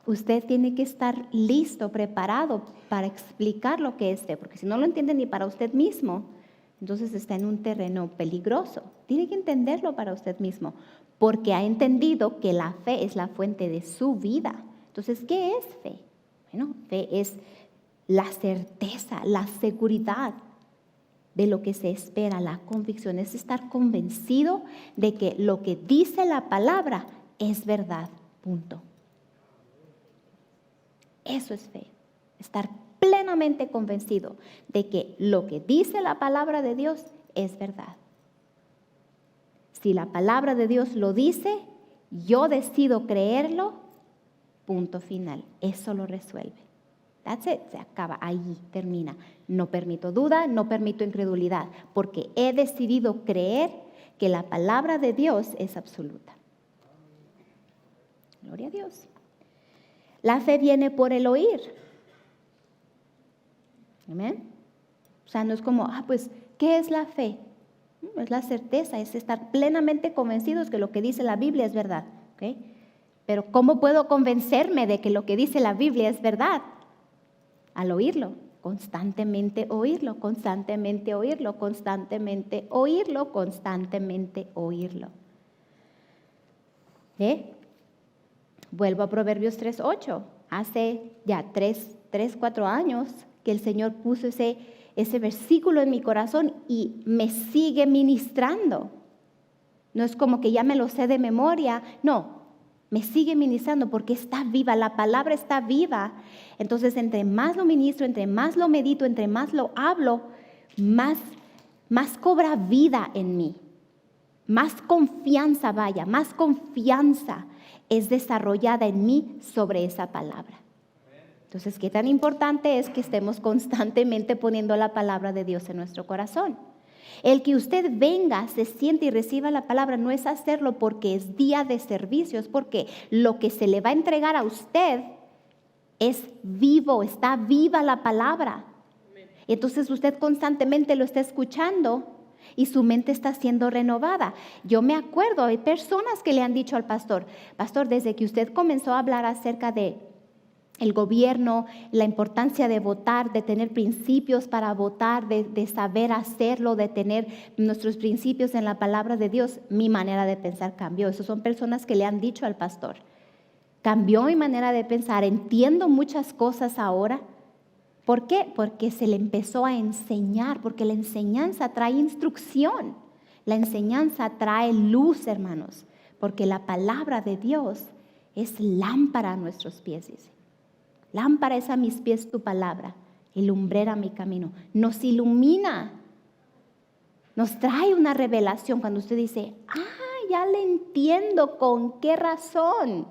Usted tiene que estar listo, preparado para explicar lo que es fe, porque si no lo entiende ni para usted mismo, entonces está en un terreno peligroso. Tiene que entenderlo para usted mismo. porque ha entendido que la fe es la fuente de su vida. Entonces, ¿qué es fe? Bueno, fe es la certeza, la seguridad de lo que se espera, la convicción, es estar convencido de que lo que dice la palabra es verdad, punto. Eso es fe, estar plenamente convencido de que lo que dice la palabra de Dios es verdad. Si la palabra de Dios lo dice, yo decido creerlo, punto final. Eso lo resuelve. That's it, se acaba, ahí termina. No permito duda, no permito incredulidad, porque he decidido creer que la palabra de Dios es absoluta. Gloria a Dios. La fe viene por el oír. Amén. O sea, no es como, pues, ¿qué es la fe? Es la certeza, es estar plenamente convencidos que lo que dice la Biblia es verdad. ¿Okay? Pero ¿cómo puedo convencerme de que lo que dice la Biblia es verdad? Al oírlo, constantemente oírlo, constantemente oírlo, constantemente oírlo, constantemente oírlo. Vuelvo a Proverbios 3:8. Hace ya 4 años que el Señor puso ese versículo en mi corazón y me sigue ministrando. No es como que ya me lo sé de memoria, no, me sigue ministrando porque está viva, la palabra está viva. Entonces, entre más lo ministro, entre más lo medito, entre más lo hablo, más cobra vida en mí. Más confianza más confianza es desarrollada en mí sobre esa palabra. Entonces, ¿qué tan importante es que estemos constantemente poniendo la palabra de Dios en nuestro corazón? El que usted venga, se siente y reciba la palabra no es hacerlo porque es día de servicio, es porque lo que se le va a entregar a usted es vivo, está viva la palabra. Entonces usted constantemente lo está escuchando y su mente está siendo renovada. Yo me acuerdo, hay personas que le han dicho al pastor, desde que usted comenzó a hablar acerca de el gobierno, la importancia de votar, de tener principios para votar, de saber hacerlo, de tener nuestros principios en la palabra de Dios, mi manera de pensar cambió. Esas son personas que le han dicho al pastor. Cambió mi manera de pensar, entiendo muchas cosas ahora. ¿Por qué? Porque se le empezó a enseñar, porque la enseñanza trae instrucción, la enseñanza trae luz, hermanos, porque la palabra de Dios es lámpara a nuestros pies, dice. Lámpara es a mis pies tu palabra y lumbrera mi camino. Nos ilumina, nos trae una revelación cuando usted dice, ya le entiendo con qué razón.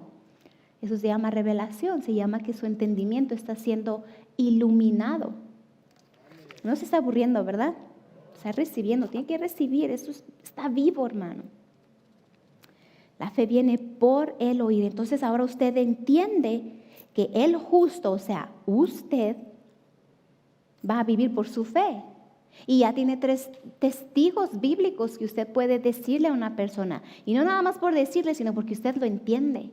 Eso se llama revelación, se llama que su entendimiento está siendo iluminado. No se está aburriendo, ¿verdad? Está recibiendo, tiene que recibir, eso está vivo, hermano. La fe viene por el oír. Entonces ahora usted entiende que el justo, o sea, usted va a vivir por su fe. Y ya tiene 3 testigos bíblicos que usted puede decirle a una persona. Y no nada más por decirle, sino porque usted lo entiende.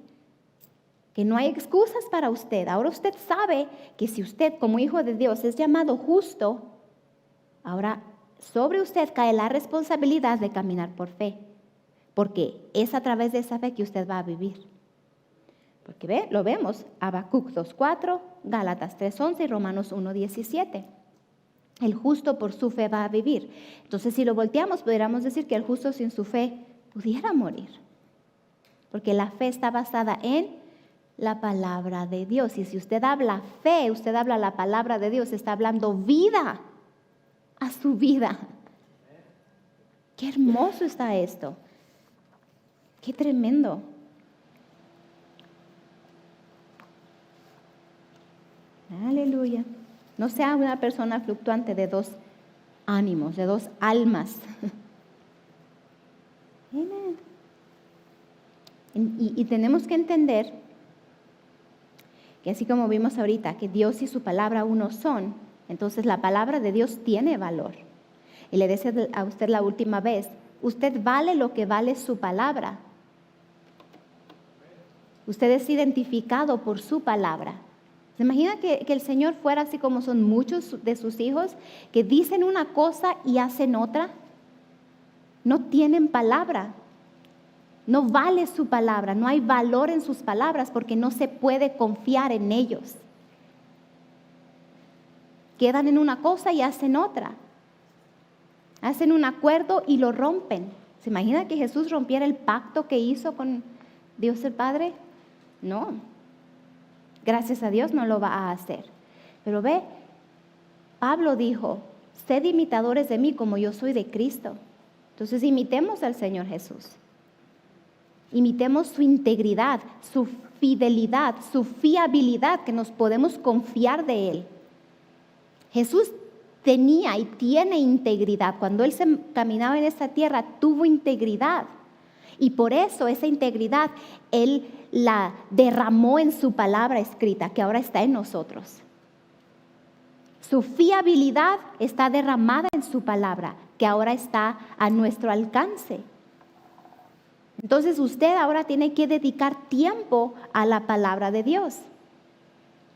Que no hay excusas para usted. Ahora usted sabe que si usted como hijo de Dios es llamado justo, ahora sobre usted cae la responsabilidad de caminar por fe. Porque es a través de esa fe que usted va a vivir. Porque lo vemos, Habacuc 2:4, Gálatas 3:11 y Romanos 1:17. El justo por su fe va a vivir. Entonces, si lo volteamos, podríamos decir que el justo sin su fe pudiera morir. Porque la fe está basada en la palabra de Dios. Y si usted habla fe, usted habla la palabra de Dios, está hablando vida a su vida. Qué hermoso está esto. Qué tremendo. Aleluya. No sea una persona fluctuante de 2 ánimos, de 2 almas. Y tenemos que entender que así como vimos ahorita, que Dios y su palabra uno son, entonces la palabra de Dios tiene valor. Y le decía a usted la última vez, usted vale lo que vale su palabra. Usted es identificado por su palabra. ¿Se imagina que el Señor fuera así como son muchos de sus hijos que dicen una cosa y hacen otra? No tienen palabra. No vale su palabra, no hay valor en sus palabras porque no se puede confiar en ellos. Quedan en una cosa y hacen otra. Hacen un acuerdo y lo rompen. ¿Se imagina que Jesús rompiera el pacto que hizo con Dios el Padre? No. Gracias a Dios no lo va a hacer. Pero ve, Pablo dijo, sed imitadores de mí como yo soy de Cristo. Entonces imitemos al Señor Jesús. Imitemos su integridad, su fidelidad, su fiabilidad, que nos podemos confiar de Él. Jesús tenía y tiene integridad. Cuando Él caminaba en esta tierra, tuvo integridad. Y por eso esa integridad Él la derramó en su palabra escrita, que ahora está en nosotros. Su fiabilidad está derramada en su palabra, que ahora está a nuestro alcance. Entonces usted ahora tiene que dedicar tiempo a la palabra de Dios,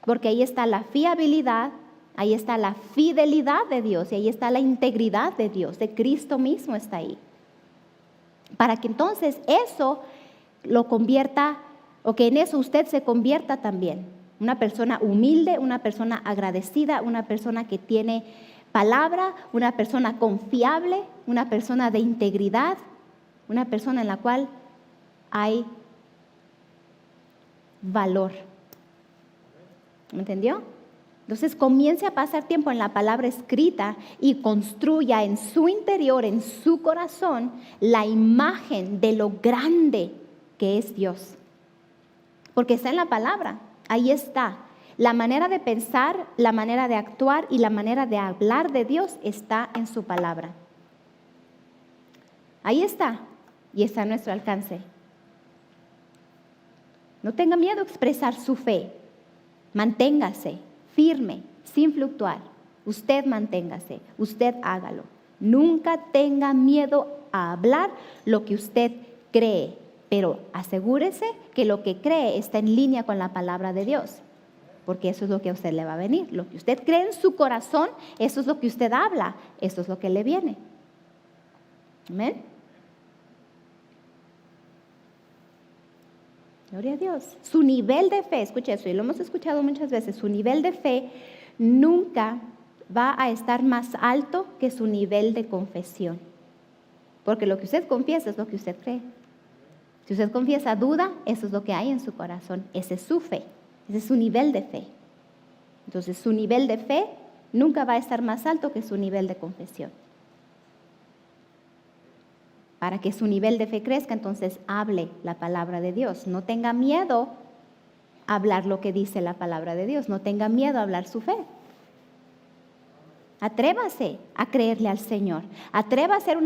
porque ahí está la fiabilidad, ahí está la fidelidad de Dios y ahí está la integridad de Dios, de Cristo mismo está ahí. Para que entonces eso lo convierta, o que en eso usted se convierta también. Una persona humilde, una persona agradecida, una persona que tiene palabra, una persona confiable, una persona de integridad, una persona en la cual hay valor. ¿Me entendió? Entonces comience a pasar tiempo en la palabra escrita y construya en su interior, en su corazón, la imagen de lo grande que es Dios. Porque está en la palabra, ahí está. La manera de pensar, la manera de actuar y la manera de hablar de Dios está en su palabra. Ahí está. Y está a nuestro alcance. No tenga miedo a expresar su fe. Manténgase firme, sin fluctuar. Usted manténgase, usted hágalo. Nunca tenga miedo a hablar lo que usted cree, pero asegúrese que lo que cree está en línea con la palabra de Dios, porque eso es lo que a usted le va a venir. Lo que usted cree en su corazón, eso es lo que usted habla, eso es lo que le viene. Amén. Gloria a Dios. Su nivel de fe, escuche eso, y lo hemos escuchado muchas veces, su nivel de fe nunca va a estar más alto que su nivel de confesión. Porque lo que usted confiesa es lo que usted cree. Si usted confiesa duda, eso es lo que hay en su corazón. Esa es su fe, ese es su nivel de fe. Entonces su nivel de fe nunca va a estar más alto que su nivel de confesión. Para que su nivel de fe crezca, entonces hable la palabra de Dios. No tenga miedo a hablar lo que dice la palabra de Dios. No tenga miedo a hablar su fe. Atrévase a creerle al Señor. Atrévase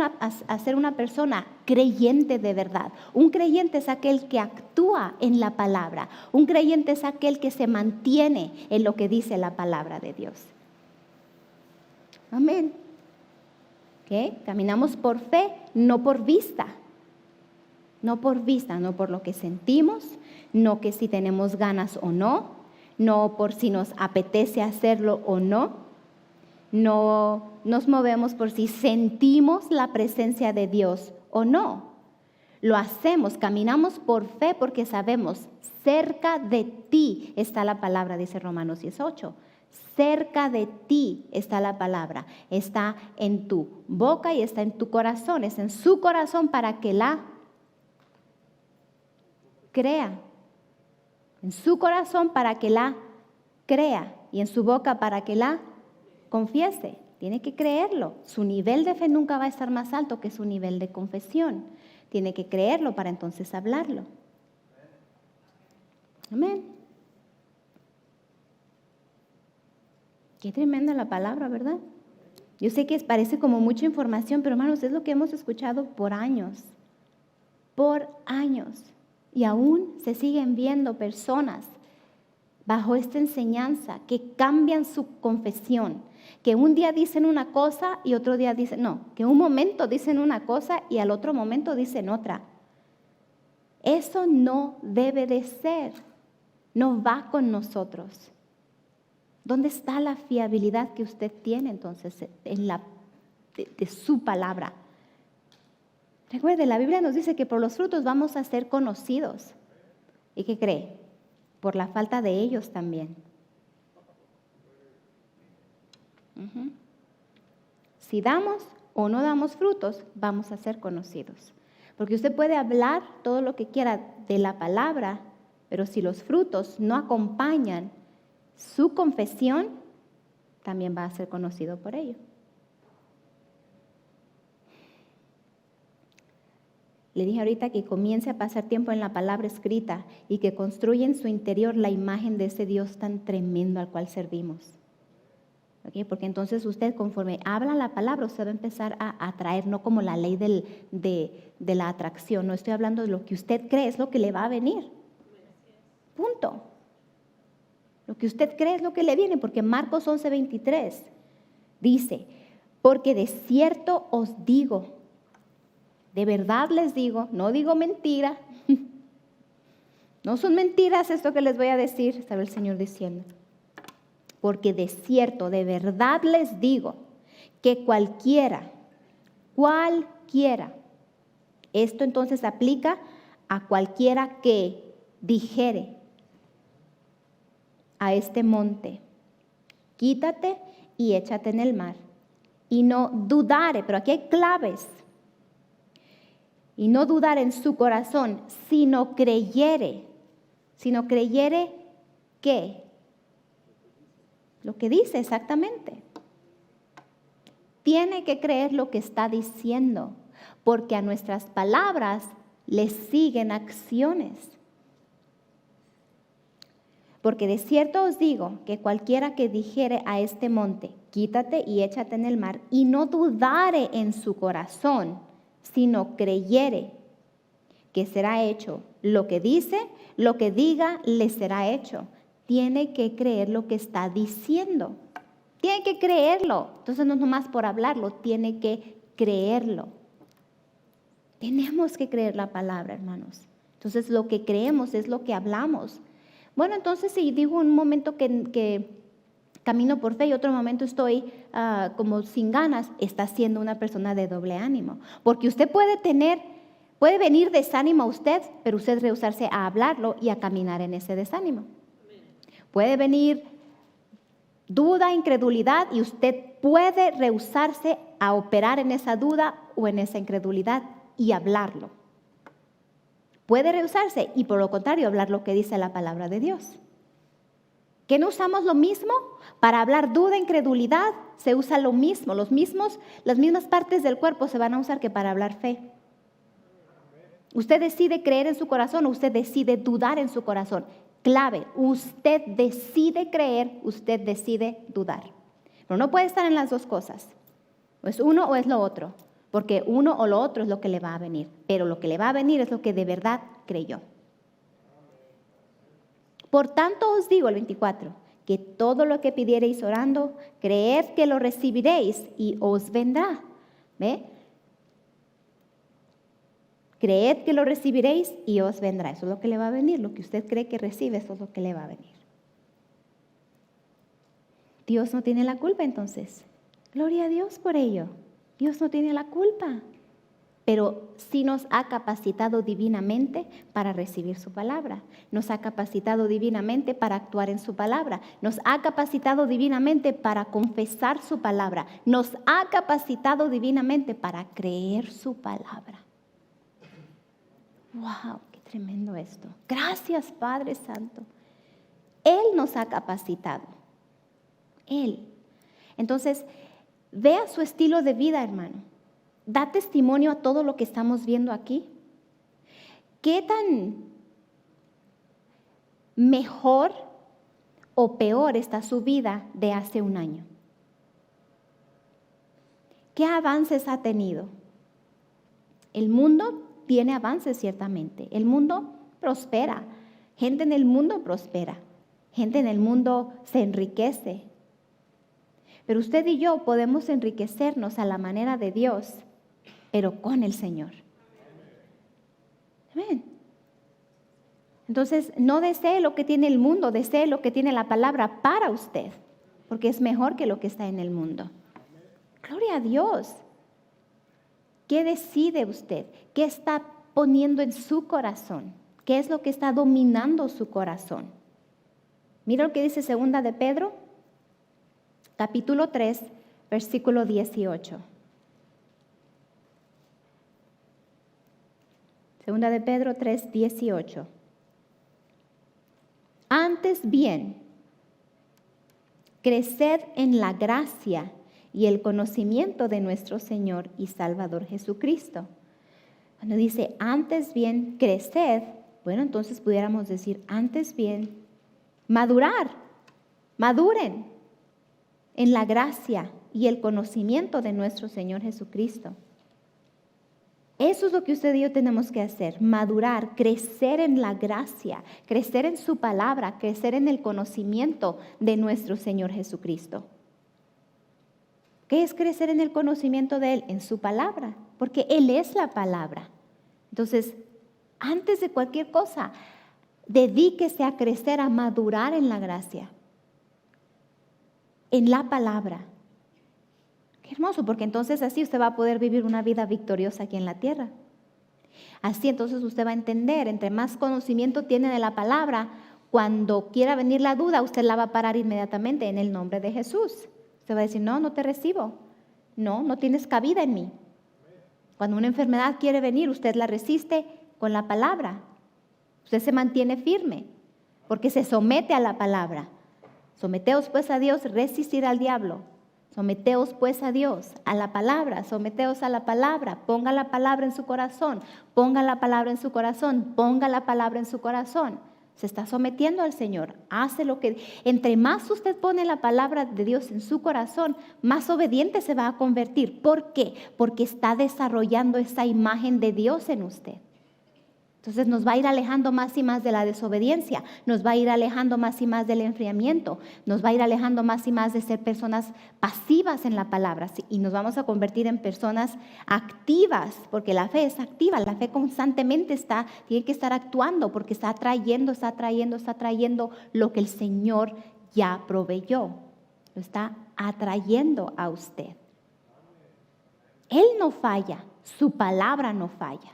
a ser una persona creyente de verdad. Un creyente es aquel que actúa en la palabra. Un creyente es aquel que se mantiene en lo que dice la palabra de Dios. Amén. ¿Okay? Caminamos por fe, no por vista. No por vista, no por lo que sentimos, no que si tenemos ganas o no, no por si nos apetece hacerlo o no. No nos movemos por si sentimos la presencia de Dios o no. Lo hacemos, caminamos por fe porque sabemos, cerca de ti está la palabra, dice Romanos 18. Cerca de ti está la palabra, está en tu boca y está en tu corazón, es en su corazón para que la crea. En su corazón para que la crea y en su boca para que la confiese. Tiene que creerlo. Su nivel de fe nunca va a estar más alto que su nivel de confesión. Tiene que creerlo para entonces hablarlo. Amén. Qué tremenda la palabra, ¿verdad? Yo sé que parece como mucha información, pero hermanos, es lo que hemos escuchado por años. Por años. Y aún se siguen viendo personas bajo esta enseñanza que cambian su confesión. Que un día dicen una cosa y otro día dicen, no, que un momento dicen una cosa y al otro momento dicen otra. Eso no debe de ser. No va con nosotros. ¿Dónde está la fiabilidad que usted tiene entonces en de su palabra? Recuerde, la Biblia nos dice que por los frutos vamos a ser conocidos. ¿Y qué cree? Por la falta de ellos también. Si damos o no damos frutos, vamos a ser conocidos. Porque usted puede hablar todo lo que quiera de la palabra, pero si los frutos no acompañan su confesión, también va a ser conocido por ello. Le dije ahorita que comience a pasar tiempo en la palabra escrita y que construya en su interior la imagen de ese Dios tan tremendo al cual servimos. ¿Okay? Porque entonces usted, conforme habla la palabra, usted va a empezar a atraer, no como la ley de la atracción. No estoy hablando de lo que usted cree, es lo que le va a venir. Punto. Lo que usted cree es lo que le viene, porque Marcos 11:23 dice, porque de cierto os digo, de verdad les digo, no digo mentira, no son mentiras esto que les voy a decir, estaba el Señor diciendo, porque de cierto, de verdad les digo, que cualquiera, esto entonces aplica a cualquiera que dijere a este monte, quítate y échate en el mar, y no dudare, pero aquí hay claves, y no dudar en su corazón, sino creyere, ¿qué? Lo que dice exactamente. Tiene que creer lo que está diciendo, porque a nuestras palabras le siguen acciones. Porque de cierto os digo que cualquiera que dijere a este monte, quítate y échate en el mar, y no dudare en su corazón, sino creyere que será hecho lo que dice, lo que diga, le será hecho. Tiene que creer lo que está diciendo. Tiene que creerlo. Entonces no es nomás por hablarlo, tiene que creerlo. Tenemos que creer la palabra, hermanos. Entonces lo que creemos es lo que hablamos. Bueno, entonces si digo un momento que camino por fe y otro momento estoy como sin ganas, está siendo una persona de doble ánimo. Porque usted puede venir desánimo a usted, pero usted rehusarse a hablarlo y a caminar en ese desánimo. Puede venir duda, incredulidad, y usted puede rehusarse a operar en esa duda o en esa incredulidad y hablarlo. Puede rehusarse y por lo contrario hablar lo que dice la palabra de Dios. ¿Que no usamos lo mismo? Para hablar duda, incredulidad, se usa lo mismo. Las mismas partes del cuerpo se van a usar que para hablar fe. Usted decide creer en su corazón o usted decide dudar en su corazón. Clave, usted decide creer, usted decide dudar. Pero no puede estar en las dos cosas. O es uno o es lo otro. Porque uno o lo otro es lo que le va a venir. Pero lo que le va a venir es lo que de verdad creyó. Por tanto os digo, el 24, que todo lo que pidiereis orando, creed que lo recibiréis y os vendrá. ¿Ve? Creed que lo recibiréis y os vendrá. Eso es lo que le va a venir. Lo que usted cree que recibe, eso es lo que le va a venir. Dios no tiene la culpa entonces. Gloria a Dios por ello. Dios no tiene la culpa. Pero sí nos ha capacitado divinamente para recibir su palabra. Nos ha capacitado divinamente para actuar en su palabra. Nos ha capacitado divinamente para confesar su palabra. Nos ha capacitado divinamente para creer su palabra. ¡Wow! ¡Qué tremendo esto! Gracias, Padre Santo. Él nos ha capacitado. Él. Entonces, vea su estilo de vida, hermano. Da testimonio a todo lo que estamos viendo aquí. ¿Qué tan mejor o peor está su vida de hace un año? ¿Qué avances ha tenido? El mundo tiene avances ciertamente. El mundo prospera. Gente en el mundo prospera. Gente en el mundo se enriquece. Pero usted y yo podemos enriquecernos a la manera de Dios, pero con el Señor. Amén. Entonces, no desee lo que tiene el mundo, desee lo que tiene la palabra para usted, porque es mejor que lo que está en el mundo. Gloria a Dios. ¿Qué decide usted? ¿Qué está poniendo en su corazón? ¿Qué es lo que está dominando su corazón? Mira lo que dice 2 de Pedro, capítulo 3, versículo 18. 2 de Pedro 3, 18. Antes bien, creced en la gracia y el conocimiento de nuestro Señor y Salvador Jesucristo. Cuando dice antes bien, creced, bueno, entonces pudiéramos decir antes bien, maduren en la gracia y el conocimiento de nuestro Señor Jesucristo. Eso es lo que usted y yo tenemos que hacer, madurar, crecer en la gracia, crecer en su palabra, crecer en el conocimiento de nuestro Señor Jesucristo. ¿Qué es crecer en el conocimiento de Él? En su palabra, porque Él es la palabra. Entonces, antes de cualquier cosa, dedíquese a crecer, a madurar en la gracia, en la palabra. Qué hermoso, porque entonces así usted va a poder vivir una vida victoriosa aquí en la tierra. Así entonces usted va a entender, entre más conocimiento tiene de la palabra, cuando quiera venir la duda, usted la va a parar inmediatamente en el nombre de Jesús. Usted va a decir, no te recibo, no tienes cabida en mí. Cuando una enfermedad quiere venir, usted la resiste con la palabra. Usted se mantiene firme, porque se somete a la palabra. Someteos pues a Dios, resistir al diablo. Someteos pues a Dios, a la palabra, someteos a la palabra, ponga la palabra en su corazón, ponga la palabra en su corazón, ponga la palabra en su corazón. Se está sometiendo al Señor, hace lo que, entre más usted pone la palabra de Dios en su corazón, más obediente se va a convertir. ¿Por qué? Porque está desarrollando esa imagen de Dios en usted. Entonces nos va a ir alejando más y más de la desobediencia, nos va a ir alejando más y más del enfriamiento, nos va a ir alejando más y más de ser personas pasivas en la palabra y nos vamos a convertir en personas activas, porque la fe es activa, la fe constantemente tiene que estar actuando porque está atrayendo lo que el Señor ya proveyó, lo está atrayendo a usted. Él no falla, su palabra no falla.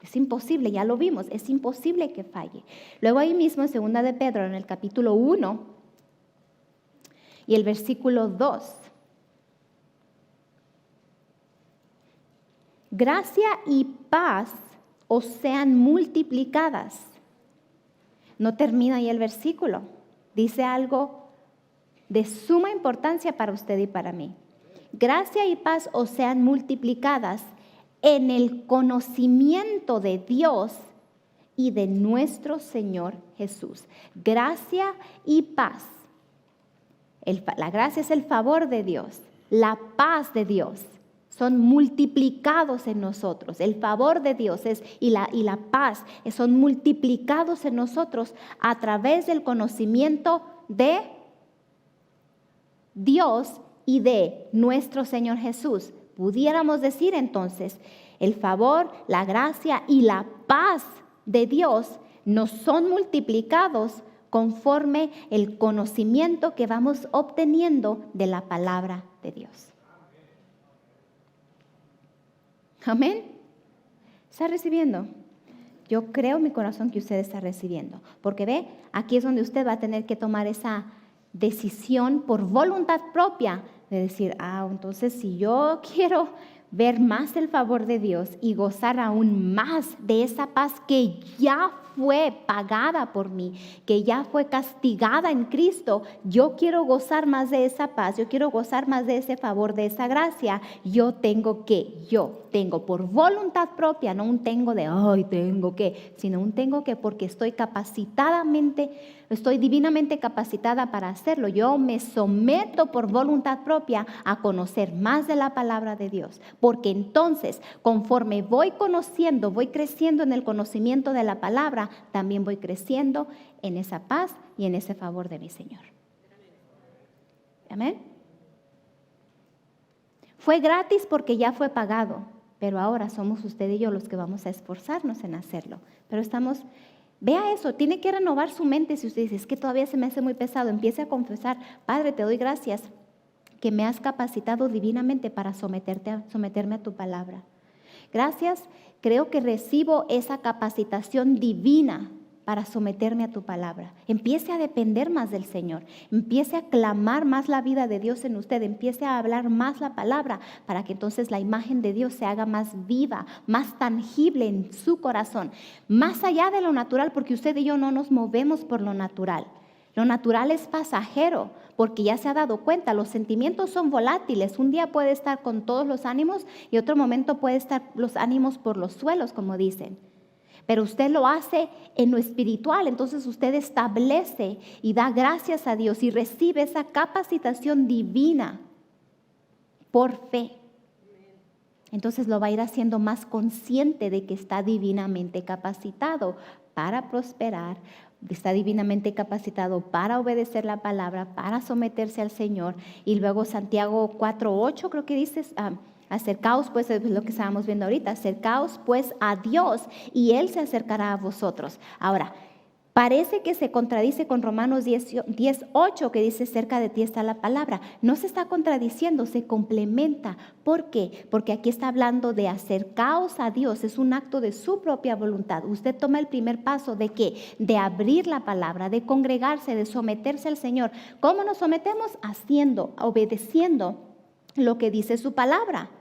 Es imposible, ya lo vimos, es imposible que falle. Luego ahí mismo en 2 de Pedro, en el capítulo 1 y el versículo 2. Gracia y paz os sean multiplicadas. No termina ahí el versículo. Dice algo de suma importancia para usted y para mí. Gracia y paz os sean multiplicadas en el conocimiento de Dios y de nuestro Señor Jesús. Gracia y paz. La gracia es el favor de Dios, la paz de Dios son multiplicados en nosotros. El favor de Dios y la paz son multiplicados en nosotros a través del conocimiento de Dios y de nuestro Señor Jesús. Pudiéramos decir entonces, el favor, la gracia y la paz de Dios nos son multiplicados conforme el conocimiento que vamos obteniendo de la palabra de Dios. Amén. ¿Está recibiendo? Yo creo en mi corazón que usted está recibiendo, porque ve, aquí es donde usted va a tener que tomar esa decisión por voluntad propia de decir, entonces si yo quiero ver más el favor de Dios y gozar aún más de esa paz que ya fue pagada por mí, que ya fue castigada en Cristo, yo quiero gozar más de esa paz, yo quiero gozar más de ese favor, de esa gracia, yo tengo por voluntad propia, no un tengo de, sino un tengo que porque estoy divinamente capacitada para hacerlo. Yo me someto por voluntad propia a conocer más de la palabra de Dios, porque entonces conforme voy conociendo, voy creciendo en el conocimiento de la palabra, también voy creciendo en esa paz y en ese favor de mi Señor. Amén. Fue gratis porque ya fue pagado, pero ahora somos usted y yo los que vamos a esforzarnos en hacerlo. Pero vea eso, tiene que renovar su mente. Si usted dice, es que todavía se me hace muy pesado, empiece a confesar, Padre, te doy gracias que me has capacitado divinamente para someterme a tu palabra. Gracias, creo que recibo esa capacitación divina para someterme a tu palabra. Empiece a depender más del Señor. Empiece a clamar más la vida de Dios en usted. Empiece a hablar más la palabra para que entonces la imagen de Dios se haga más viva, más tangible en su corazón. Más allá de lo natural, porque usted y yo no nos movemos por lo natural. Lo natural es pasajero, porque ya se ha dado cuenta, los sentimientos son volátiles. Un día puede estar con todos los ánimos y otro momento puede estar los ánimos por los suelos, como dicen. Pero usted lo hace en lo espiritual, entonces usted establece y da gracias a Dios y recibe esa capacitación divina por fe. Entonces lo va a ir haciendo más consciente de que está divinamente capacitado para prosperar, está divinamente capacitado para obedecer la palabra, para someterse al Señor. Y luego Santiago 4:8 creo que dice, acercaos pues, es lo que estábamos viendo ahorita, acercaos pues a Dios y Él se acercará a vosotros. Ahora, parece que se contradice con Romanos 10:8 que dice cerca de ti está la palabra. No se está contradiciendo, se complementa. ¿Por qué? Porque aquí está hablando de acercaos a Dios, es un acto de su propia voluntad. Usted toma el primer paso de ¿qué? De abrir la palabra, de congregarse, de someterse al Señor. ¿Cómo nos sometemos? Haciendo, obedeciendo lo que dice su palabra.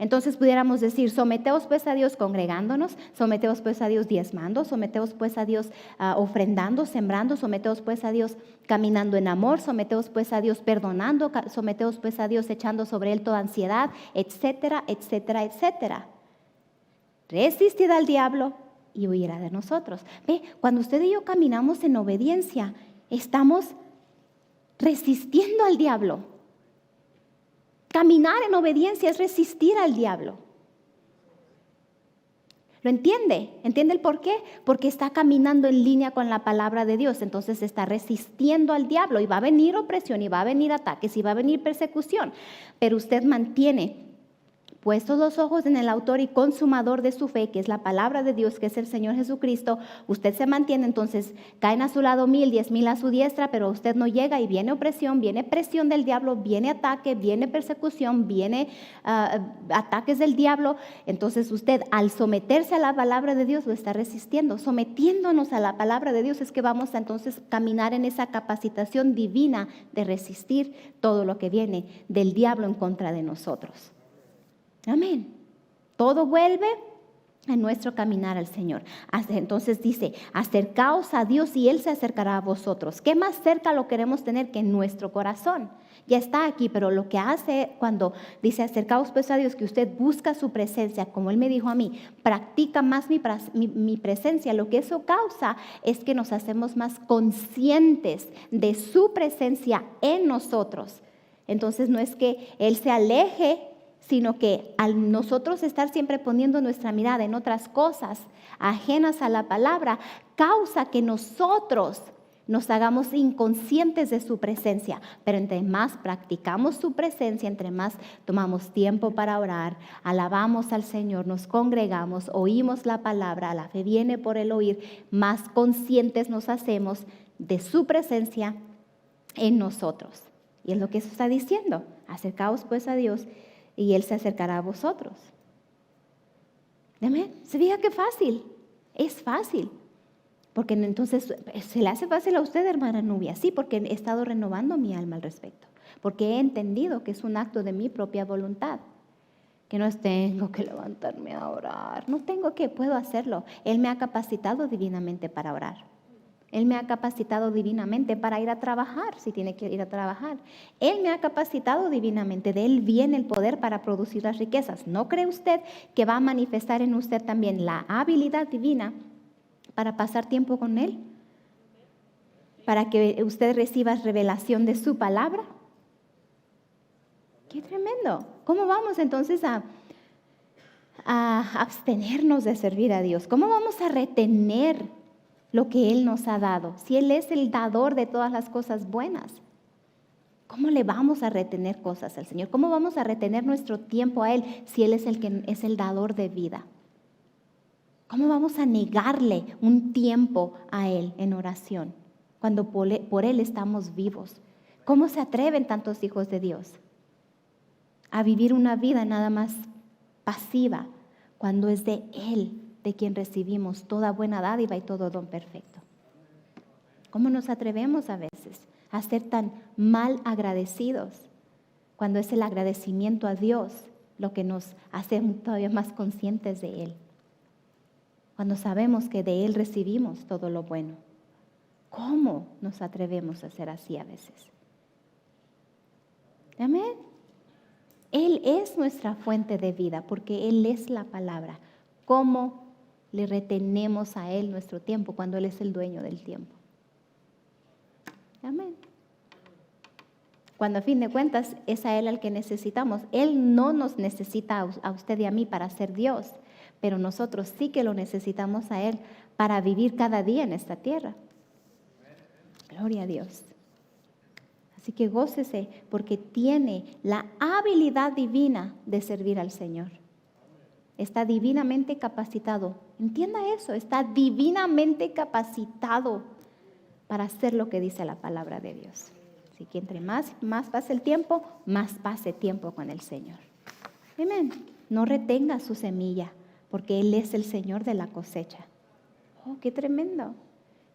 Entonces pudiéramos decir, someteos pues a Dios congregándonos, someteos pues a Dios diezmando, someteos pues a Dios ofrendando, sembrando, someteos pues a Dios caminando en amor, someteos pues a Dios perdonando, someteos pues a Dios echando sobre Él toda ansiedad, etcétera, etcétera, etcétera. Resistid al diablo y huirá de nosotros. Ve, cuando usted y yo caminamos en obediencia, estamos resistiendo al diablo. Caminar en obediencia es resistir al diablo. ¿Lo entiende? ¿Entiende el por qué? Porque está caminando en línea con la palabra de Dios. Entonces está resistiendo al diablo y va a venir opresión y va a venir ataques y va a venir persecución. Pero usted mantiene puestos los ojos en el autor y consumador de su fe, que es la palabra de Dios, que es el Señor Jesucristo. Usted se mantiene, entonces caen a su lado 1,000, 10,000 a su diestra, pero usted no llega y viene opresión, viene presión del diablo, viene ataque, viene persecución, viene ataques del diablo. Entonces usted, al someterse a la palabra de Dios, lo está resistiendo. Sometiéndonos a la palabra de Dios es que vamos a entonces caminar en esa capacitación divina de resistir todo lo que viene del diablo en contra de nosotros. Amén. Todo vuelve a nuestro caminar al Señor. Entonces dice, acercaos a Dios y Él se acercará a vosotros. ¿Qué más cerca lo queremos tener que en nuestro corazón? Ya está aquí, pero lo que hace cuando dice acercaos pues a Dios, que usted busca su presencia, como Él me dijo a mí, practica más mi presencia, lo que eso causa es que nos hacemos más conscientes de su presencia en nosotros. Entonces no es que Él se aleje, sino que al nosotros estar siempre poniendo nuestra mirada en otras cosas ajenas a la palabra, causa que nosotros nos hagamos inconscientes de su presencia. Pero entre más practicamos su presencia, entre más tomamos tiempo para orar, alabamos al Señor, nos congregamos, oímos la palabra, la fe viene por el oír, más conscientes nos hacemos de su presencia en nosotros. Y es lo que eso está diciendo. Acercaos pues a Dios y Él se acercará a vosotros. Amén. ¿Se fija qué fácil? Es fácil. Porque entonces se le hace fácil a usted, hermana Nubia. Sí, porque he estado renovando mi alma al respecto. Porque he entendido que es un acto de mi propia voluntad. Que no es tengo que levantarme a orar. No tengo que, puedo hacerlo. Él me ha capacitado divinamente para orar. Él me ha capacitado divinamente para ir a trabajar, si tiene que ir a trabajar. Él me ha capacitado divinamente. De Él viene el poder para producir las riquezas. ¿No cree usted que va a manifestar en usted también la habilidad divina para pasar tiempo con Él? Para que usted reciba revelación de su palabra. ¡Qué tremendo! ¿Cómo vamos entonces a abstenernos de servir a Dios? ¿Cómo vamos a retener lo que Él nos ha dado? Si Él es el dador de todas las cosas buenas, ¿cómo le vamos a retener cosas al Señor? ¿Cómo vamos a retener nuestro tiempo a Él si Él es el que es el dador de vida? ¿Cómo vamos a negarle un tiempo a Él en oración cuando por Él estamos vivos? ¿Cómo se atreven tantos hijos de Dios a vivir una vida nada más pasiva, cuando es de Él de quien recibimos toda buena dádiva y todo don perfecto. ¿Cómo nos atrevemos a veces a ser tan mal agradecidos cuando es el agradecimiento a Dios lo que nos hace todavía más conscientes de Él? Cuando sabemos que de Él recibimos todo lo bueno. ¿Cómo nos atrevemos a ser así a veces? Amén. Él es nuestra fuente de vida porque Él es la palabra. ¿Cómo le retenemos a Él nuestro tiempo cuando Él es el dueño del tiempo? Amén. Cuando a fin de cuentas es a Él al que necesitamos. Él no nos necesita a usted y a mí para ser Dios, pero nosotros sí que lo necesitamos a Él para vivir cada día en esta tierra. Gloria a Dios. Así que gócese porque tiene la habilidad divina de servir al Señor. Está divinamente capacitado. Entienda eso, está divinamente capacitado para hacer lo que dice la palabra de Dios. Así que entre más pase el tiempo, más pase tiempo con el Señor. Amén. No retenga su semilla, porque Él es el Señor de la cosecha. Oh, qué tremendo.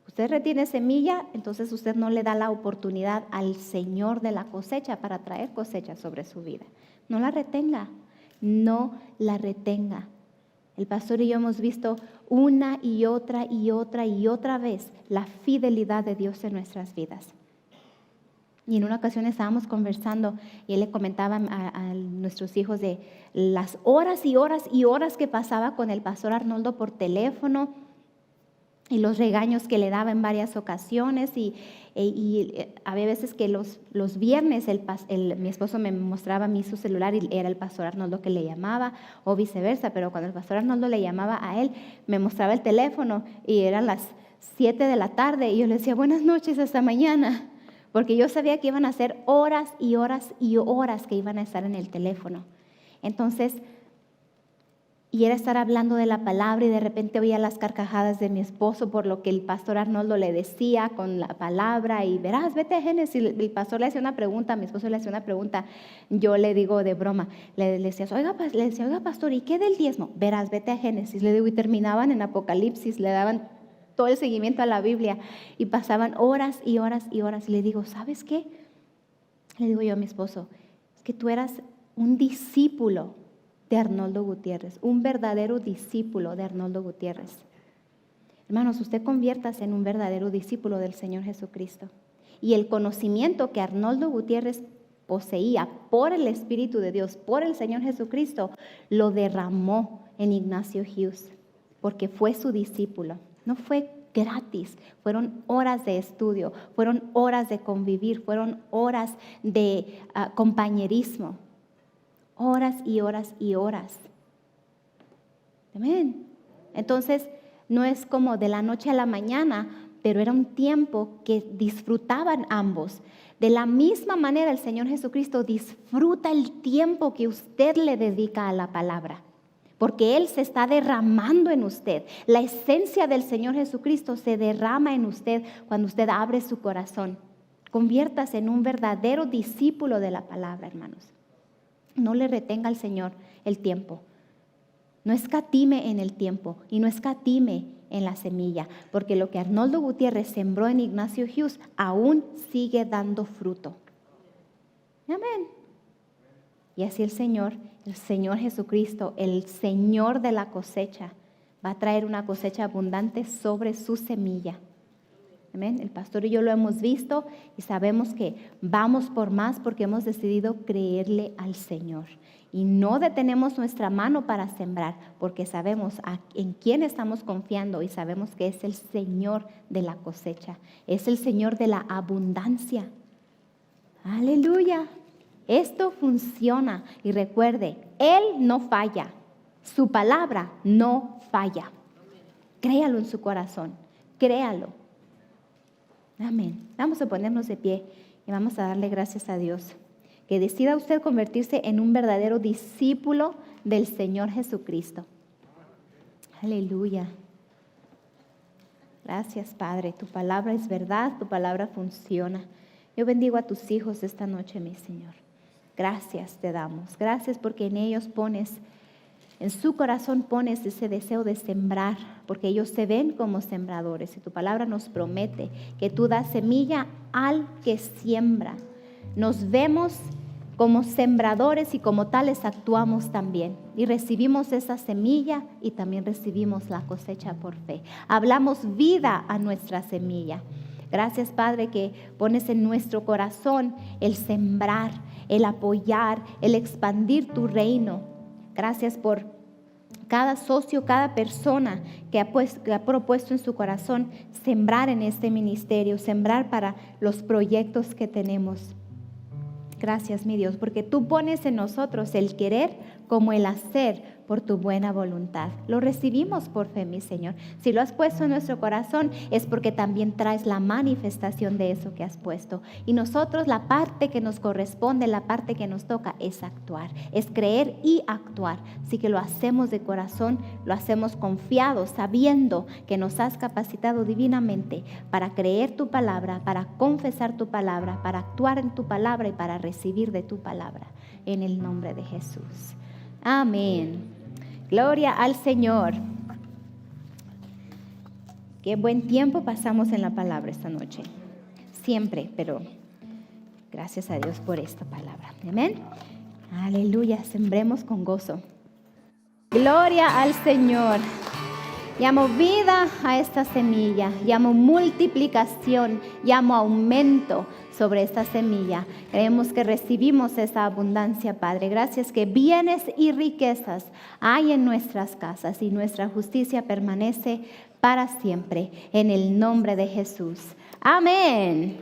Usted retiene semilla, entonces usted no le da la oportunidad al Señor de la cosecha para traer cosecha sobre su vida. No la retenga, no la retenga. El pastor y yo hemos visto una y otra y otra y otra vez la fidelidad de Dios en nuestras vidas. Y en una ocasión estábamos conversando y él le comentaba a nuestros hijos de las horas y horas y horas que pasaba con el pastor Arnoldo por teléfono y los regaños que le daba en varias ocasiones y había veces que los viernes mi esposo me mostraba a mí su celular y era el pastor Arnoldo que le llamaba o viceversa, pero cuando el pastor Arnoldo le llamaba a él, me mostraba el teléfono y eran las 7 de la tarde y yo le decía buenas noches, hasta mañana, porque yo sabía que iban a ser horas y horas y horas que iban a estar en el teléfono. Entonces, y era estar hablando de la palabra y de repente oía las carcajadas de mi esposo por lo que el pastor Arnoldo le decía con la palabra y verás, vete a Génesis. El pastor le hacía una pregunta, mi esposo le hacía una pregunta, yo le digo de broma, le decía, oiga pastor, ¿y qué del diezmo? Verás, vete a Génesis, le digo, y terminaban en Apocalipsis, le daban todo el seguimiento a la Biblia y pasaban horas y horas y horas y le digo, ¿sabes qué? Le digo yo a mi esposo, es que tú eras un discípulo de Arnoldo Gutiérrez, un verdadero discípulo de Arnoldo Gutiérrez. Hermanos, usted conviértase en un verdadero discípulo del Señor Jesucristo. Y el conocimiento que Arnoldo Gutiérrez poseía por el Espíritu de Dios, por el Señor Jesucristo, lo derramó en Ignacio Hughes, porque fue su discípulo. No fue gratis, fueron horas de estudio, fueron horas de convivir, fueron horas de compañerismo. Horas y horas y horas. Amén. Entonces, no es como de la noche a la mañana, pero era un tiempo que disfrutaban ambos. De la misma manera, el Señor Jesucristo disfruta el tiempo que usted le dedica a la palabra, porque Él se está derramando en usted. La esencia del Señor Jesucristo se derrama en usted cuando usted abre su corazón. Conviértase en un verdadero discípulo de la palabra, hermanos. No le retenga al Señor el tiempo. No escatime en el tiempo y no escatime en la semilla, porque lo que Arnoldo Gutiérrez sembró en Ignacio Hughes aún sigue dando fruto. Amén. Y así el Señor Jesucristo, el Señor de la cosecha, va a traer una cosecha abundante sobre su semilla. Amén. El pastor y yo lo hemos visto y sabemos que vamos por más porque hemos decidido creerle al Señor. Y no detenemos nuestra mano para sembrar porque sabemos en quién estamos confiando y sabemos que es el Señor de la cosecha. Es el Señor de la abundancia. Aleluya. Esto funciona y recuerde, Él no falla. Su palabra no falla. Créalo en su corazón. Créalo. Amén. Vamos a ponernos de pie y vamos a darle gracias a Dios. Que decida usted convertirse en un verdadero discípulo del Señor Jesucristo. Aleluya. Gracias, Padre. Tu palabra es verdad, tu palabra funciona. Yo bendigo a tus hijos esta noche, mi Señor. Gracias te damos. Gracias porque en ellos pones En su corazón pones ese deseo de sembrar, porque ellos se ven como sembradores. Y tu palabra nos promete que tú das semilla al que siembra. Nos vemos como sembradores y como tales actuamos también. Y recibimos esa semilla y también recibimos la cosecha por fe. Hablamos vida a nuestra semilla. Gracias, Padre, que pones en nuestro corazón el sembrar, el apoyar, el expandir tu reino. Gracias por cada socio, cada persona que ha propuesto en su corazón sembrar en este ministerio, sembrar para los proyectos que tenemos. Gracias, mi Dios, porque tú pones en nosotros el querer como el hacer por tu buena voluntad. Lo recibimos por fe, mi Señor. Si lo has puesto en nuestro corazón es porque también traes la manifestación de eso que has puesto. Y nosotros la parte que nos corresponde, la parte que nos toca es actuar, es creer y actuar. Así que lo hacemos de corazón, lo hacemos confiados, sabiendo que nos has capacitado divinamente para creer tu palabra, para confesar tu palabra, para actuar en tu palabra y para recibir de tu palabra. En el nombre de Jesús. Amén. Gloria al Señor. Qué buen tiempo pasamos en la palabra esta noche. Siempre, pero gracias a Dios por esta palabra. Amén. Aleluya, sembremos con gozo. Gloria al Señor. Llamo vida a esta semilla, llamo multiplicación, llamo aumento sobre esta semilla. Creemos que recibimos esa abundancia, Padre. Gracias que bienes y riquezas hay en nuestras casas y nuestra justicia permanece para siempre. En el nombre de Jesús. Amén.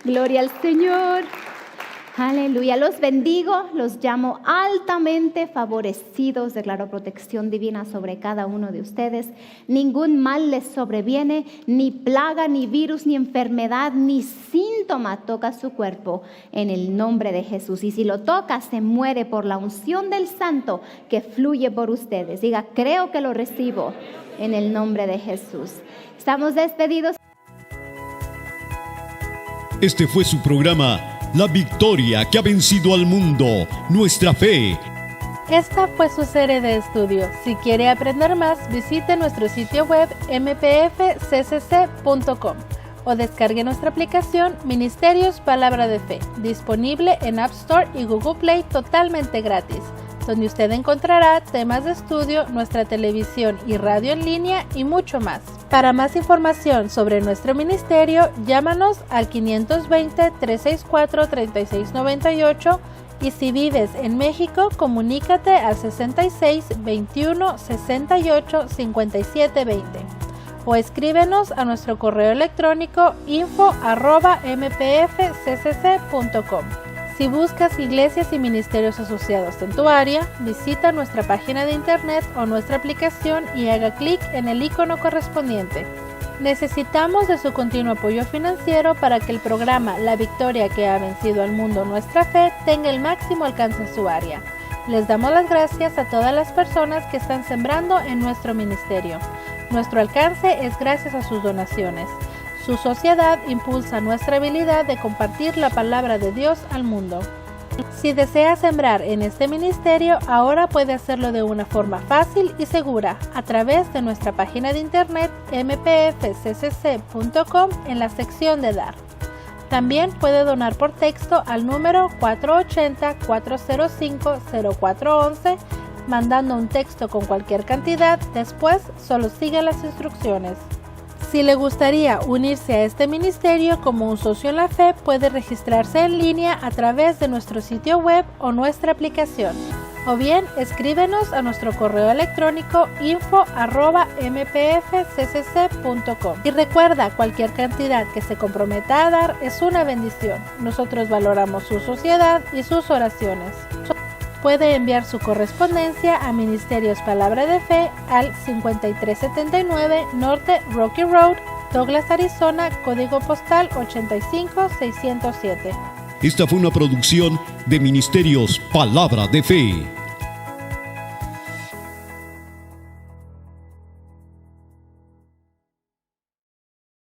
Gloria al Señor. Aleluya, los bendigo, los llamo altamente favorecidos, declaro protección divina sobre cada uno de ustedes. Ningún mal les sobreviene, ni plaga, ni virus, ni enfermedad, ni síntoma toca su cuerpo en el nombre de Jesús. Y si lo toca, se muere por la unción del Santo que fluye por ustedes. Diga, creo que lo recibo en el nombre de Jesús. Estamos despedidos. Este fue su programa, La Victoria que ha vencido al mundo, nuestra fe. Esta fue su serie de estudio. Si quiere aprender más, visite nuestro sitio web mpfccc.com o descargue nuestra aplicación Ministerios Palabra de Fe, disponible en App Store y Google Play totalmente gratis, donde usted encontrará temas de estudio, nuestra televisión y radio en línea y mucho más. Para más información sobre nuestro ministerio, llámanos al 520-364-3698 y si vives en México, comunícate al 66 21 68 57 20 o escríbenos a nuestro correo electrónico info@mpfccc.com. Si buscas iglesias y ministerios asociados en tu área, visita nuestra página de internet o nuestra aplicación y haga clic en el icono correspondiente. Necesitamos de su continuo apoyo financiero para que el programa La Victoria que ha vencido al mundo, nuestra fe, tenga el máximo alcance en su área. Les damos las gracias a todas las personas que están sembrando en nuestro ministerio. Nuestro alcance es gracias a sus donaciones. Su sociedad impulsa nuestra habilidad de compartir la palabra de Dios al mundo. Si desea sembrar en este ministerio, ahora puede hacerlo de una forma fácil y segura a través de nuestra página de internet mpfccc.com en la sección de Dar. También puede donar por texto al número 480-405-0411, mandando un texto con cualquier cantidad. Después, solo siga las instrucciones. Si le gustaría unirse a este ministerio como un socio en la fe, puede registrarse en línea a través de nuestro sitio web o nuestra aplicación. O bien, escríbenos a nuestro correo electrónico info@mpfccc.com. Y recuerda, cualquier cantidad que se comprometa a dar es una bendición. Nosotros valoramos su sociedad y sus oraciones. Puede enviar su correspondencia a Ministerios Palabra de Fe al 5379 Norte Rocky Road, Douglas, Arizona, código postal 85607. Esta fue una producción de Ministerios Palabra de Fe.